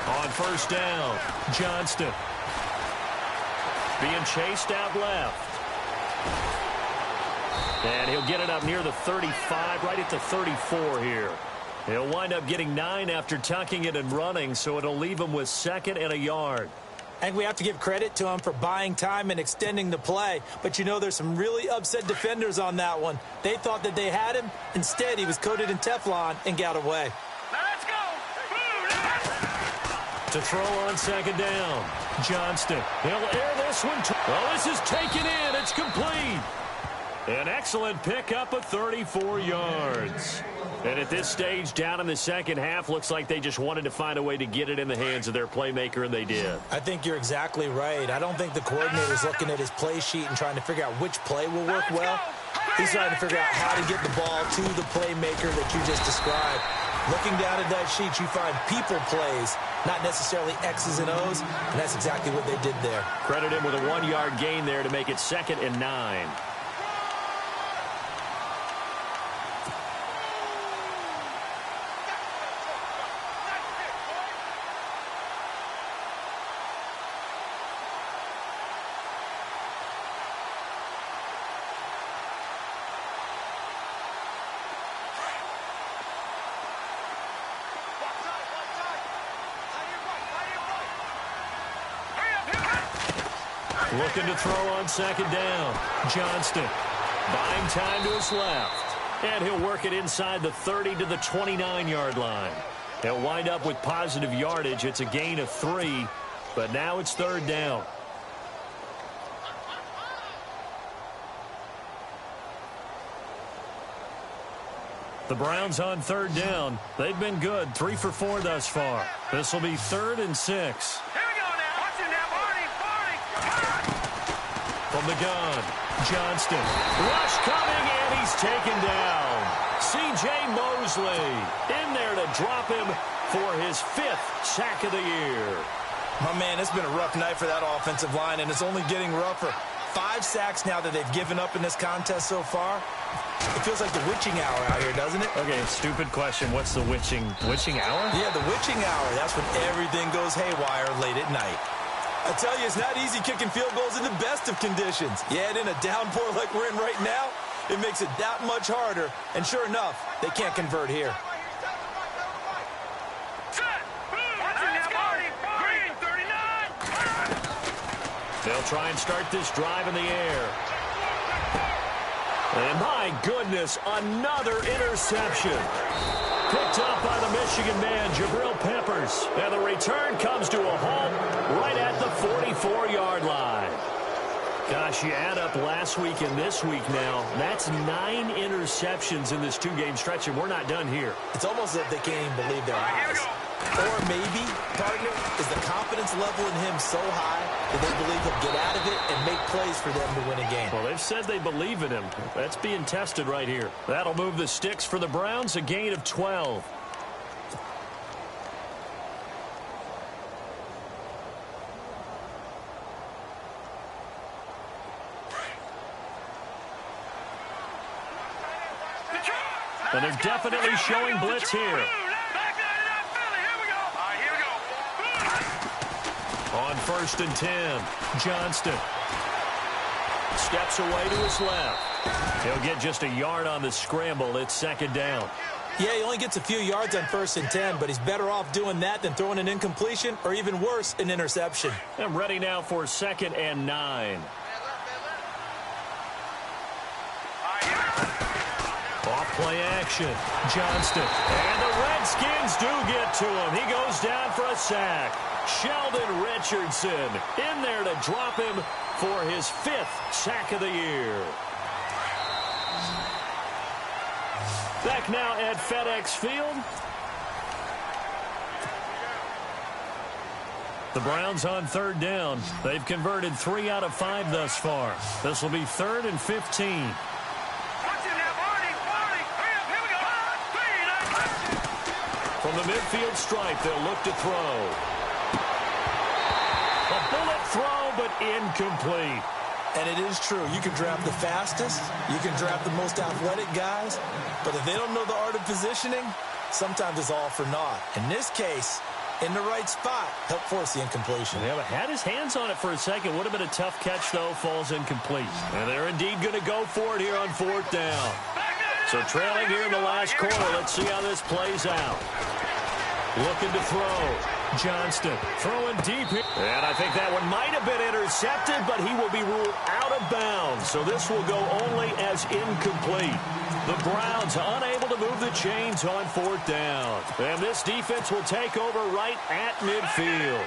On first down, Johnston. Being chased out left. And he'll get it up near the 35, right at the 34 here. He'll wind up getting 9 after tucking it and running, so it'll leave him with 2nd and a yard. I think we have to give credit to him for buying time and extending the play. But, you know, there's some really upset defenders on that one. They thought that they had him. Instead, he was coated in Teflon and got away. Let's go. To throw on 2nd down, Johnston. He'll air this one. Oh, this is taken in. It's complete. An excellent pickup of 34 yards. And at this stage, down in the second half, looks like they just wanted to find a way to get it in the hands of their playmaker, and they did. I think you're exactly right. I don't think the coordinator's looking at his play sheet and trying to figure out which play will work well. He's trying to figure out how to get the ball to the playmaker that you just described. Looking down at that sheet, you find people plays, not necessarily X's and O's, and that's exactly what they did there. Credit him with a 1-yard gain there to make it 2nd and 9. Looking to throw on 2nd down. Johnston buying time to his left. And he'll work it inside the 30 to the 29-yard line. He'll wind up with positive yardage. It's a gain of 3, but now it's 3rd down. The Browns on 3rd down. They've been good, 3 for 4 thus far. This will be 3rd and 6. From the gun, Johnston. Rush coming, and he's taken down. C.J. Mosley in there to drop him for his 5th sack of the year. My man, it's been a rough night for that offensive line, and it's only getting rougher. 5 sacks now that they've given up in this contest so far. It feels like the witching hour out here, doesn't it? Okay, stupid question. What's the witching hour? Yeah, the witching hour. That's when everything goes haywire late at night. I tell you, it's not easy kicking field goals in the best of conditions. Yet in a downpour like we're in right now, it makes it that much harder. And sure enough, they can't convert here. They'll try and start this drive in the air. And my goodness, another interception. Picked up by the Michigan man, Jabril Peppers. And the return comes to a halt right at the 44-yard line. Gosh, you add up last week and this week now, that's 9 interceptions in this 2-game stretch, and we're not done here. It's almost as if they can't even believe their eyes. Or maybe, partner, is the confidence level in him so high that they believe he'll get out of it and make plays for them to win a game. Well, they've said they believe in him. That's being tested right here. That'll move the sticks for the Browns, a gain of 12. And they're definitely showing blitz here. On 1st and 10, Johnston steps away to his left. He'll get just a yard on the scramble. It's 2nd down. Yeah, he only gets a few yards on 1st and 10, but he's better off doing that than throwing an incompletion or even worse, an interception. I'm ready now for 2nd and 9. Off-play action. Johnston. And the Redskins do get to him. He goes down for a sack. Sheldon Richardson in there to drop him for his 5th sack of the year. Back now at FedEx Field. The Browns on 3rd down. They've converted 3 out of 5 thus far. This will be 3rd and 15. From the midfield stripe, they'll look to throw. A bullet throw, but incomplete. And it is true. You can draft the fastest. You can draft the most athletic guys. But if they don't know the art of positioning, sometimes it's all for naught. In this case, in the right spot, help force the incompletion. Yeah, but had his hands on it for a second. Would have been a tough catch, though. Falls incomplete. And they're indeed going to go for it here on 4th down. So trailing here in the last quarter. Let's see how this plays out. Looking to throw. Johnston throwing deep here. And I think that one might have been intercepted, but he will be ruled out of bounds. So this will go only as incomplete. The Browns unable to move the chains on 4th down. And this defense will take over right at midfield.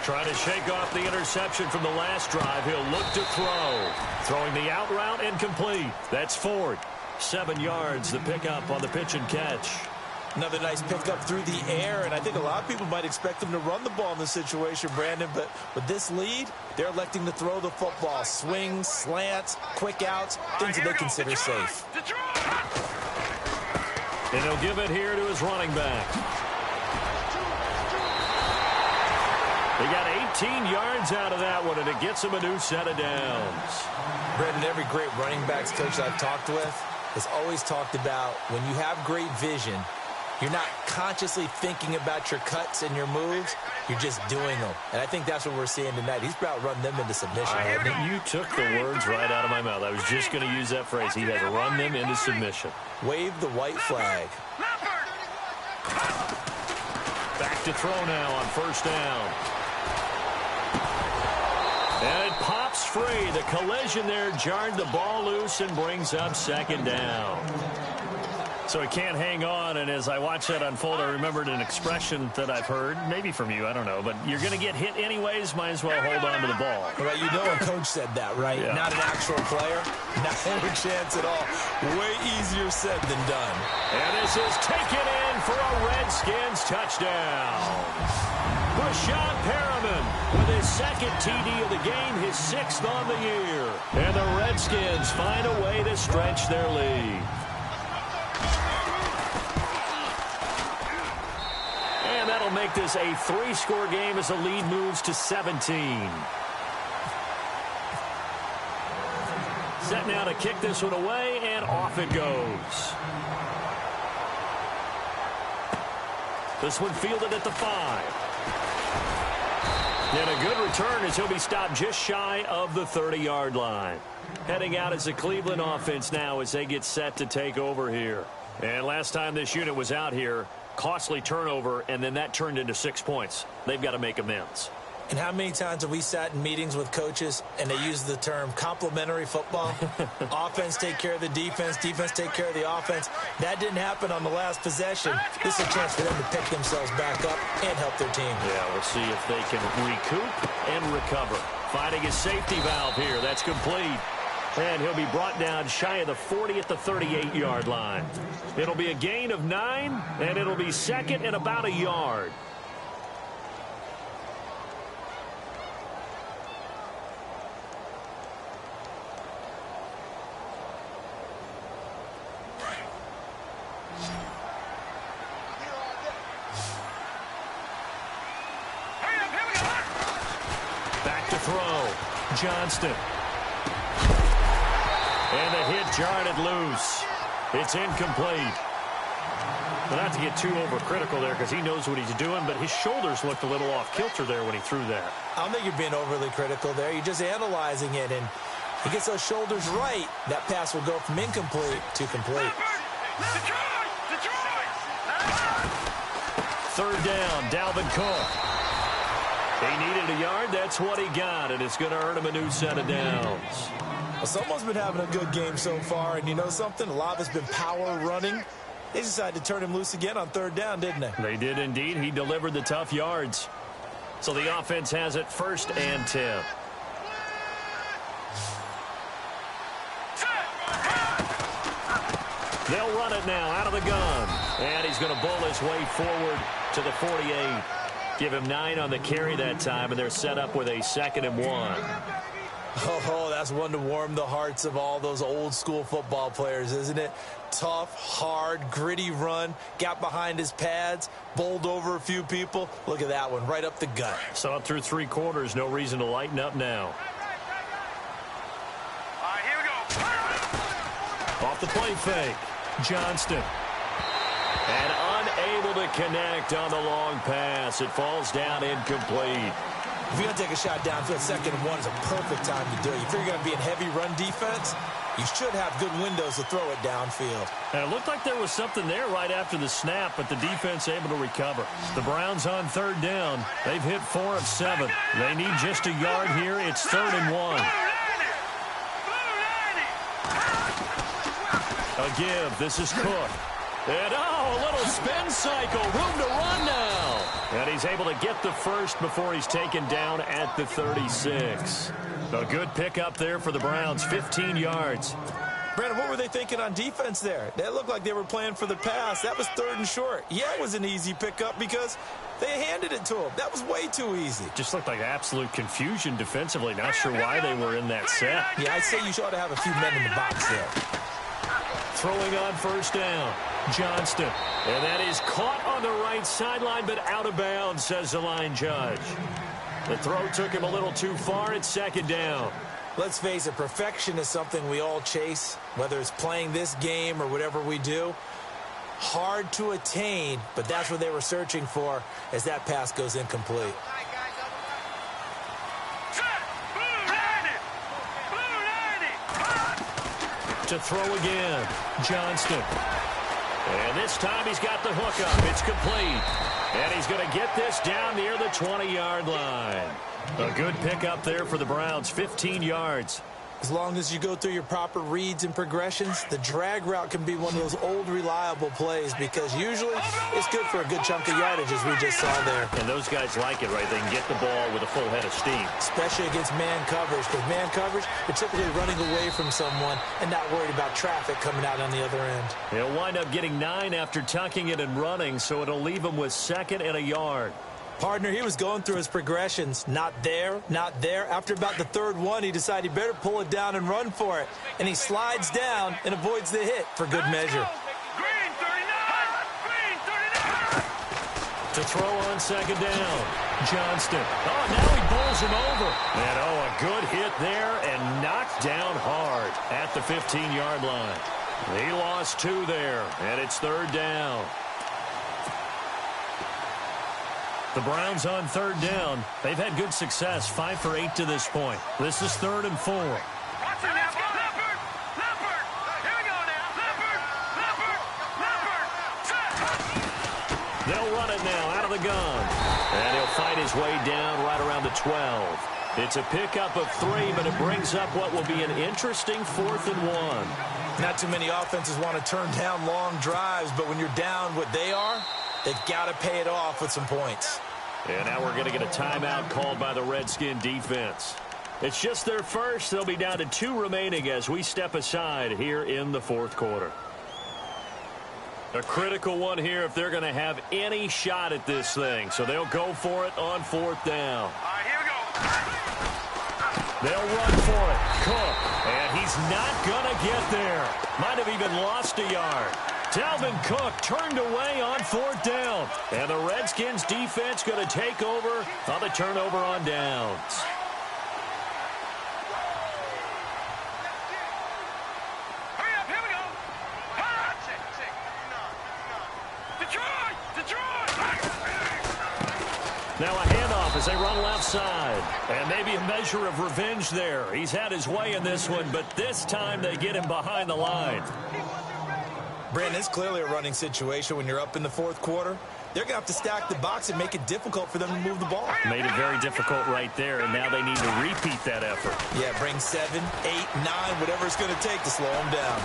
Trying to shake off the interception from the last drive. He'll look to throw. Throwing the out route incomplete. That's Ford. 7 yards, the pickup on the pitch and catch. Another nice pickup through the air, and I think a lot of people might expect them to run the ball in this situation, Brandon, but with this lead, they're electing to throw the football. Swings, slants, quick outs, things that they consider safe. And he'll give it here to his running back. They got 18 yards out of that one, and it gets him a new set of downs. Brandon, every great running backs coach I've talked with has always talked about when you have great vision, you're not consciously thinking about your cuts and your moves. You're just doing them. And I think that's what we're seeing tonight. He's about run them into submission. You took the words right out of my mouth. I was just going to use that phrase. He has run them into submission. Wave the white flag. Back to throw now on 1st down. And it pops free. The collision there jarred the ball loose and brings up 2nd down. So he can't hang on, and as I watched that unfold, I remembered an expression that I've heard, maybe from you, I don't know, but you're going to get hit anyways, might as well hold on to the ball. Right, you know a coach said that, right? Yeah. Not an actual player, not any chance at all. Way easier said than done. And this is taken in for a Redskins touchdown. Rashawn Perriman with his 2nd TD of the game, his 6th on the year. And the Redskins find a way to stretch their lead. And that'll make this a 3-score game as the lead moves to 17. Set now to kick this one away, and off it goes. This one fielded at the 5. And a good return as he'll be stopped just shy of the 30-yard line. Heading out as the Cleveland offense now as they get set to take over here. And last time this unit was out here, costly turnover, and then that turned into 6 points. They've got to make amends. And how many times have we sat in meetings with coaches and they use the term complementary football? Offense take care of the defense, defense take care of the offense. That didn't happen on the last possession. This is a chance for them to pick themselves back up and help their team. Yeah, we'll see if they can recoup and recover. Finding his safety valve here. That's complete. And he'll be brought down shy of the 40 at the 38-yard line. It'll be a gain of 9, and it'll be second and about a yard. Back to throw. Johnston. And the hit jarred it loose. It's incomplete. But not to get too overcritical there because he knows what he's doing, but his shoulders looked a little off kilter there when he threw that. I don't think you're being overly critical there. You're just analyzing it, and he gets those shoulders right. That pass will go from incomplete to complete. Third down, Dalvin Cook. He needed a yard. That's what he got, and it's going to earn him a new set of downs. Well, someone's been having a good game so far, and you know something? A lot of it's been power running. They decided to turn him loose again on third down, didn't they? They did indeed. He delivered the tough yards. So the offense has it 1st and 10. They'll run it now out of the gun. And he's going to bull his way forward to the 48. Give him 9 on the carry that time, and they're set up with a 2nd and 1. Oh, that's one to warm the hearts of all those old school football players, isn't it? Tough, hard, gritty run. Got behind his pads, bowled over a few people. Look at that one, right up the gut. Saw it through 3 quarters. No reason to lighten up now. All right, here we go. Off the play fake. Johnston. And unable to connect on the long pass. It falls down incomplete. If you're going to take a shot downfield, 2nd and 1 is a perfect time to do it. If you're going to be in heavy run defense, you should have good windows to throw it downfield. And it looked like there was something there right after the snap, but the defense able to recover. The Browns on 3rd down. They've hit 4 of 7. They need just a yard here. It's 3rd and 1. A give. This is Cook. And, a little spin cycle. Room to run now. And he's able to get the first before he's taken down at the 36. A good pickup there for the Browns. 15 yards. Brandon, what were they thinking on defense there? That looked like they were playing for the pass. That was 3rd and short. Yeah, it was an easy pickup because they handed it to him. That was way too easy. Just looked like absolute confusion defensively. Not sure why they were in that set. Yeah, I'd say you ought to have a few men in the box there. Throwing on 1st down. Johnston. And that is caught on the right sideline, but out of bounds, says the line judge. The throw took him a little too far. It's 2nd down. Let's face it, perfection is something we all chase, whether it's playing this game or whatever we do. Hard to attain, but that's what they were searching for as that pass goes incomplete. To throw again. Johnston. And this time he's got the hook up. It's complete. And he's going to get this down near the 20-yard line. A good pickup there for the Browns. 15 yards. As long as you go through your proper reads and progressions, the drag route can be one of those old reliable plays because usually it's good for a good chunk of yardage as we just saw there. And those guys like it, right? They can get the ball with a full head of steam. Especially against man coverage, because man coverage, they're typically running away from someone and not worried about traffic coming out on the other end. They'll wind up getting 9 after tucking it and running, so it'll leave them with 2nd and a yard. Partner, he was going through his progressions. Not there, not there. After about the 3rd one, he decided he better pull it down and run for it. And he slides down and avoids the hit for good measure. Green 39! Green 39! To throw on 2nd down. Johnston. Oh, now he bowls him over. And, a good hit there and knocked down hard at the 15-yard line. He lost 2 there, and it's 3rd down. The Browns on 3rd down. They've had good success, 5 for 8 to this point. This is 3rd and 4. Watch it now, Leopard! Leopard! Here we go now! Leopard! Leopard! Leopard! Set! They'll run it now out of the gun. And he'll fight his way down right around the 12. It's a pickup of 3, but it brings up what will be an interesting 4th and 1. Not too many offenses want to turn down long drives, but when you're down what they are, they've got to pay it off with some points. And now we're going to get a timeout called by the Redskin defense. It's just their first. They'll be down to 2 remaining as we step aside here in the 4th quarter. A critical one here if they're going to have any shot at this thing. So they'll go for it on 4th down. All right, here we go. They'll run for it. Cook. And he's not going to get there. Might have even lost a yard. Dalvin Cook turned away on 4th down. And the Redskins defense going to take over on the turnover on downs. Now a handoff as they run left side. And maybe a measure of revenge there. He's had his way in this one, but this time they get him behind the line. Brandon, it's clearly a running situation when you're up in the 4th quarter. They're going to have to stack the box and make it difficult for them to move the ball. Made it very difficult right there, and now they need to repeat that effort. Yeah, bring 7, 8, 9, whatever it's going to take to slow them down.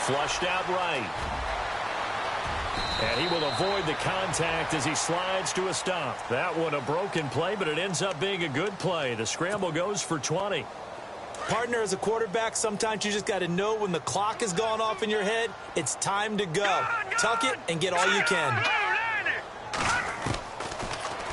Flushed out right. And he will avoid the contact as he slides to a stop. That one a broken play, but it ends up being a good play. The scramble goes for 20. Partner, as a quarterback, sometimes you just got to know when the clock has gone off in your head, it's time to go. Tuck it and get all you can.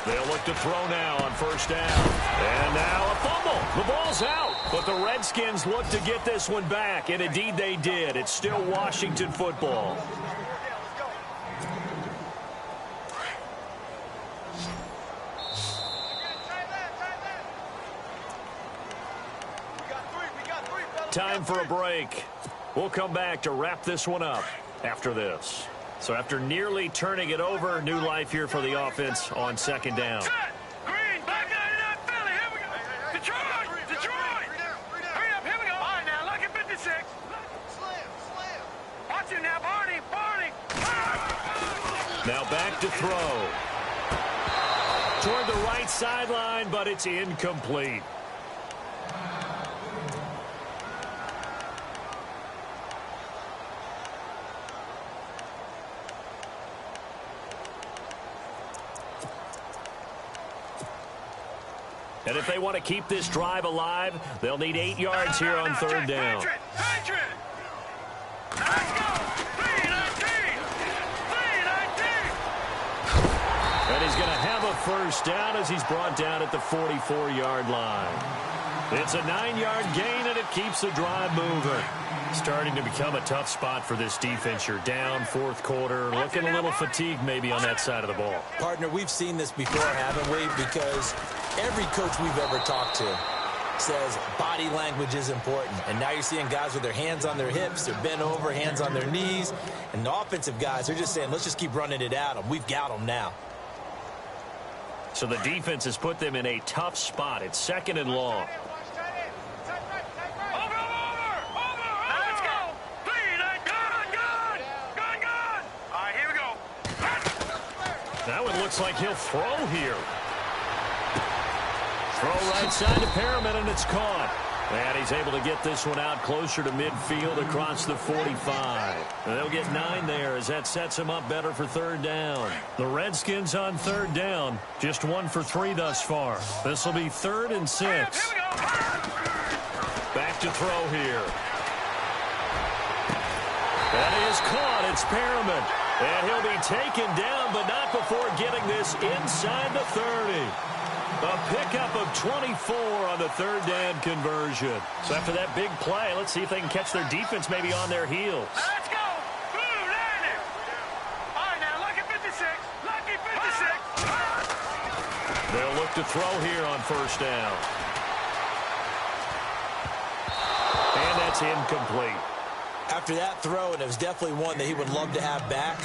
They'll look to throw now on 1st down. And now a fumble. The ball's out. But the Redskins look to get this one back, and indeed they did. It's still Washington football. Time for a break. We'll come back to wrap this one up after this. So after nearly turning it over, new life here for the offense on 2nd down. Green, back out of that Philly. Here we go. Detroit. Hurry up, here we go. All right, now, look at 56. Slam. Watch him now, Barney. Now back to throw. Toward the right sideline, but it's incomplete. And if they want to keep this drive alive, they'll need 8 yards here on 3rd down. Patriot. Let's go. 3-19. And he's going to have a 1st down as he's brought down at the 44-yard line. It's a 9-yard gain, and it keeps the drive moving. Starting to become a tough spot for this defense. You're down 4th quarter, looking a little fatigued maybe on that side of the ball. Partner, we've seen this before, haven't we? Because every coach we've ever talked to says body language is important. And now you're seeing guys with their hands on their hips, they're bent over, hands on their knees. And the offensive guys, they're just saying, let's just keep running it at them. We've got them now. So the defense has put them in a tough spot. It's 2nd and long. That one looks like he'll throw here. Throw right side to Perriman, and it's caught. And he's able to get this one out closer to midfield across the 45. And they'll get 9 there as that sets him up better for 3rd down. The Redskins on 3rd down, just 1 for 3 thus far. This will be 3rd and 6. Back to throw here. That is caught. It's Perriman. And he'll be taken down, but not before getting this inside the 30. A pickup of 24 on the 3rd down conversion. So after that big play, let's see if they can catch their defense maybe on their heels. Let's go. Boom, landed. All right, now, lucky 56. Lucky 56. They'll look to throw here on 1st down. And that's incomplete. After that throw, and it was definitely one that he would love to have back,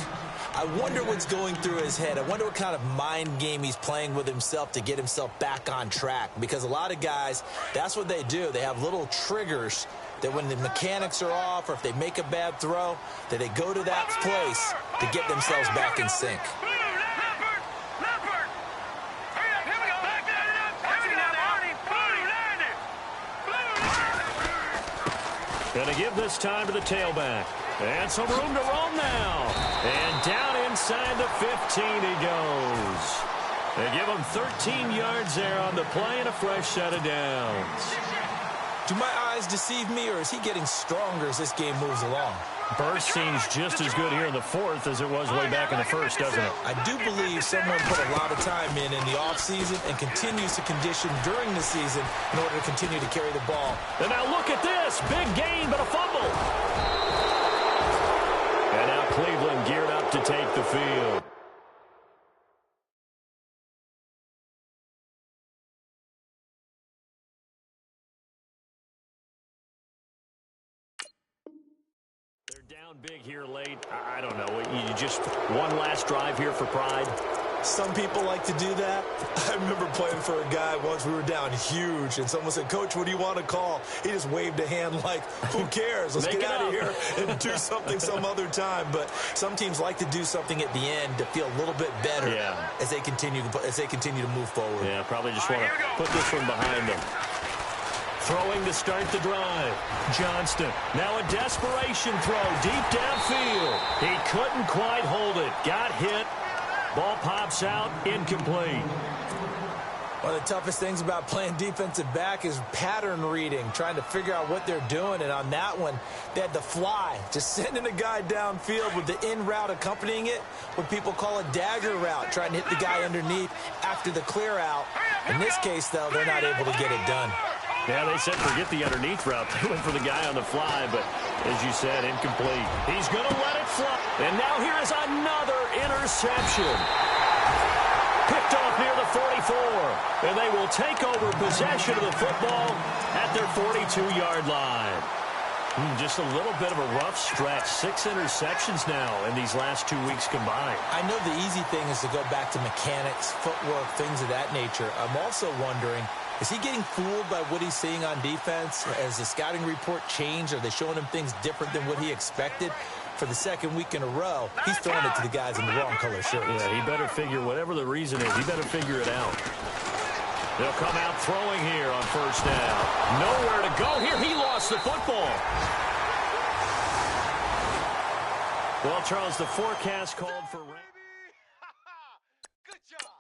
I wonder what's going through his head. I wonder what kind of mind game he's playing with himself to get himself back on track. Because a lot of guys, that's what they do. They have little triggers that when the mechanics are off or if they make a bad throw, that they go to that place to get themselves back in sync. Going to give this time to the tailback. And some room to roam now. And down inside the 15 he goes. They give him 13 yards there on the play and a fresh set of downs. Do my eyes deceive me, or is he getting stronger as this game moves along? Burst seems just as good here in the fourth as it was way back in the first, doesn't it? I do believe someone put a lot of time in the offseason and continues to condition during the season in order to continue to carry the ball. And now look at this. Big gain, but a fumble. And now Cleveland geared up to take the field. Down big here late. I don't know. You just one last drive here for pride. Some people like to do that. I remember playing for a guy once. We were down huge, and someone said, "Coach, what do you want to call?" He just waved a hand like, "Who cares? Let's get out of here and do something some other time." But some teams like to do something at the end to feel a little bit better as they continue to move forward. Yeah, probably just want to put this one behind them. Throwing to start the drive. Johnston. Now a desperation throw deep downfield. He couldn't quite hold it. Got hit. Ball pops out. Incomplete. One of the toughest things about playing defensive back is pattern reading, trying to figure out what they're doing. And on that one, they had to fly, just sending a guy downfield with the in route accompanying it, what people call a dagger route, trying to hit the guy underneath after the clear out. In this case, though, they're not able to get it done. Yeah, they said forget the underneath route. They went for the guy on the fly, but as you said, incomplete. He's going to let it fly. And now here is another interception. Picked off near the 44. And they will take over possession of the football at their 42-yard line. Just a little bit of a rough stretch. 6 interceptions now in these last 2 weeks combined. I know the easy thing is to go back to mechanics, footwork, things of that nature. I'm also wondering, is he getting fooled by what he's seeing on defense? Has the scouting report changed? Are they showing him things different than what he expected? For the second week in a row, he's throwing it to the guys in the wrong color shirts. Yeah, he better figure, whatever the reason is, he better figure it out. They'll come out throwing here on first down. Nowhere to go here. He lost the football. Well, Charles, the forecast called for rain. Good job.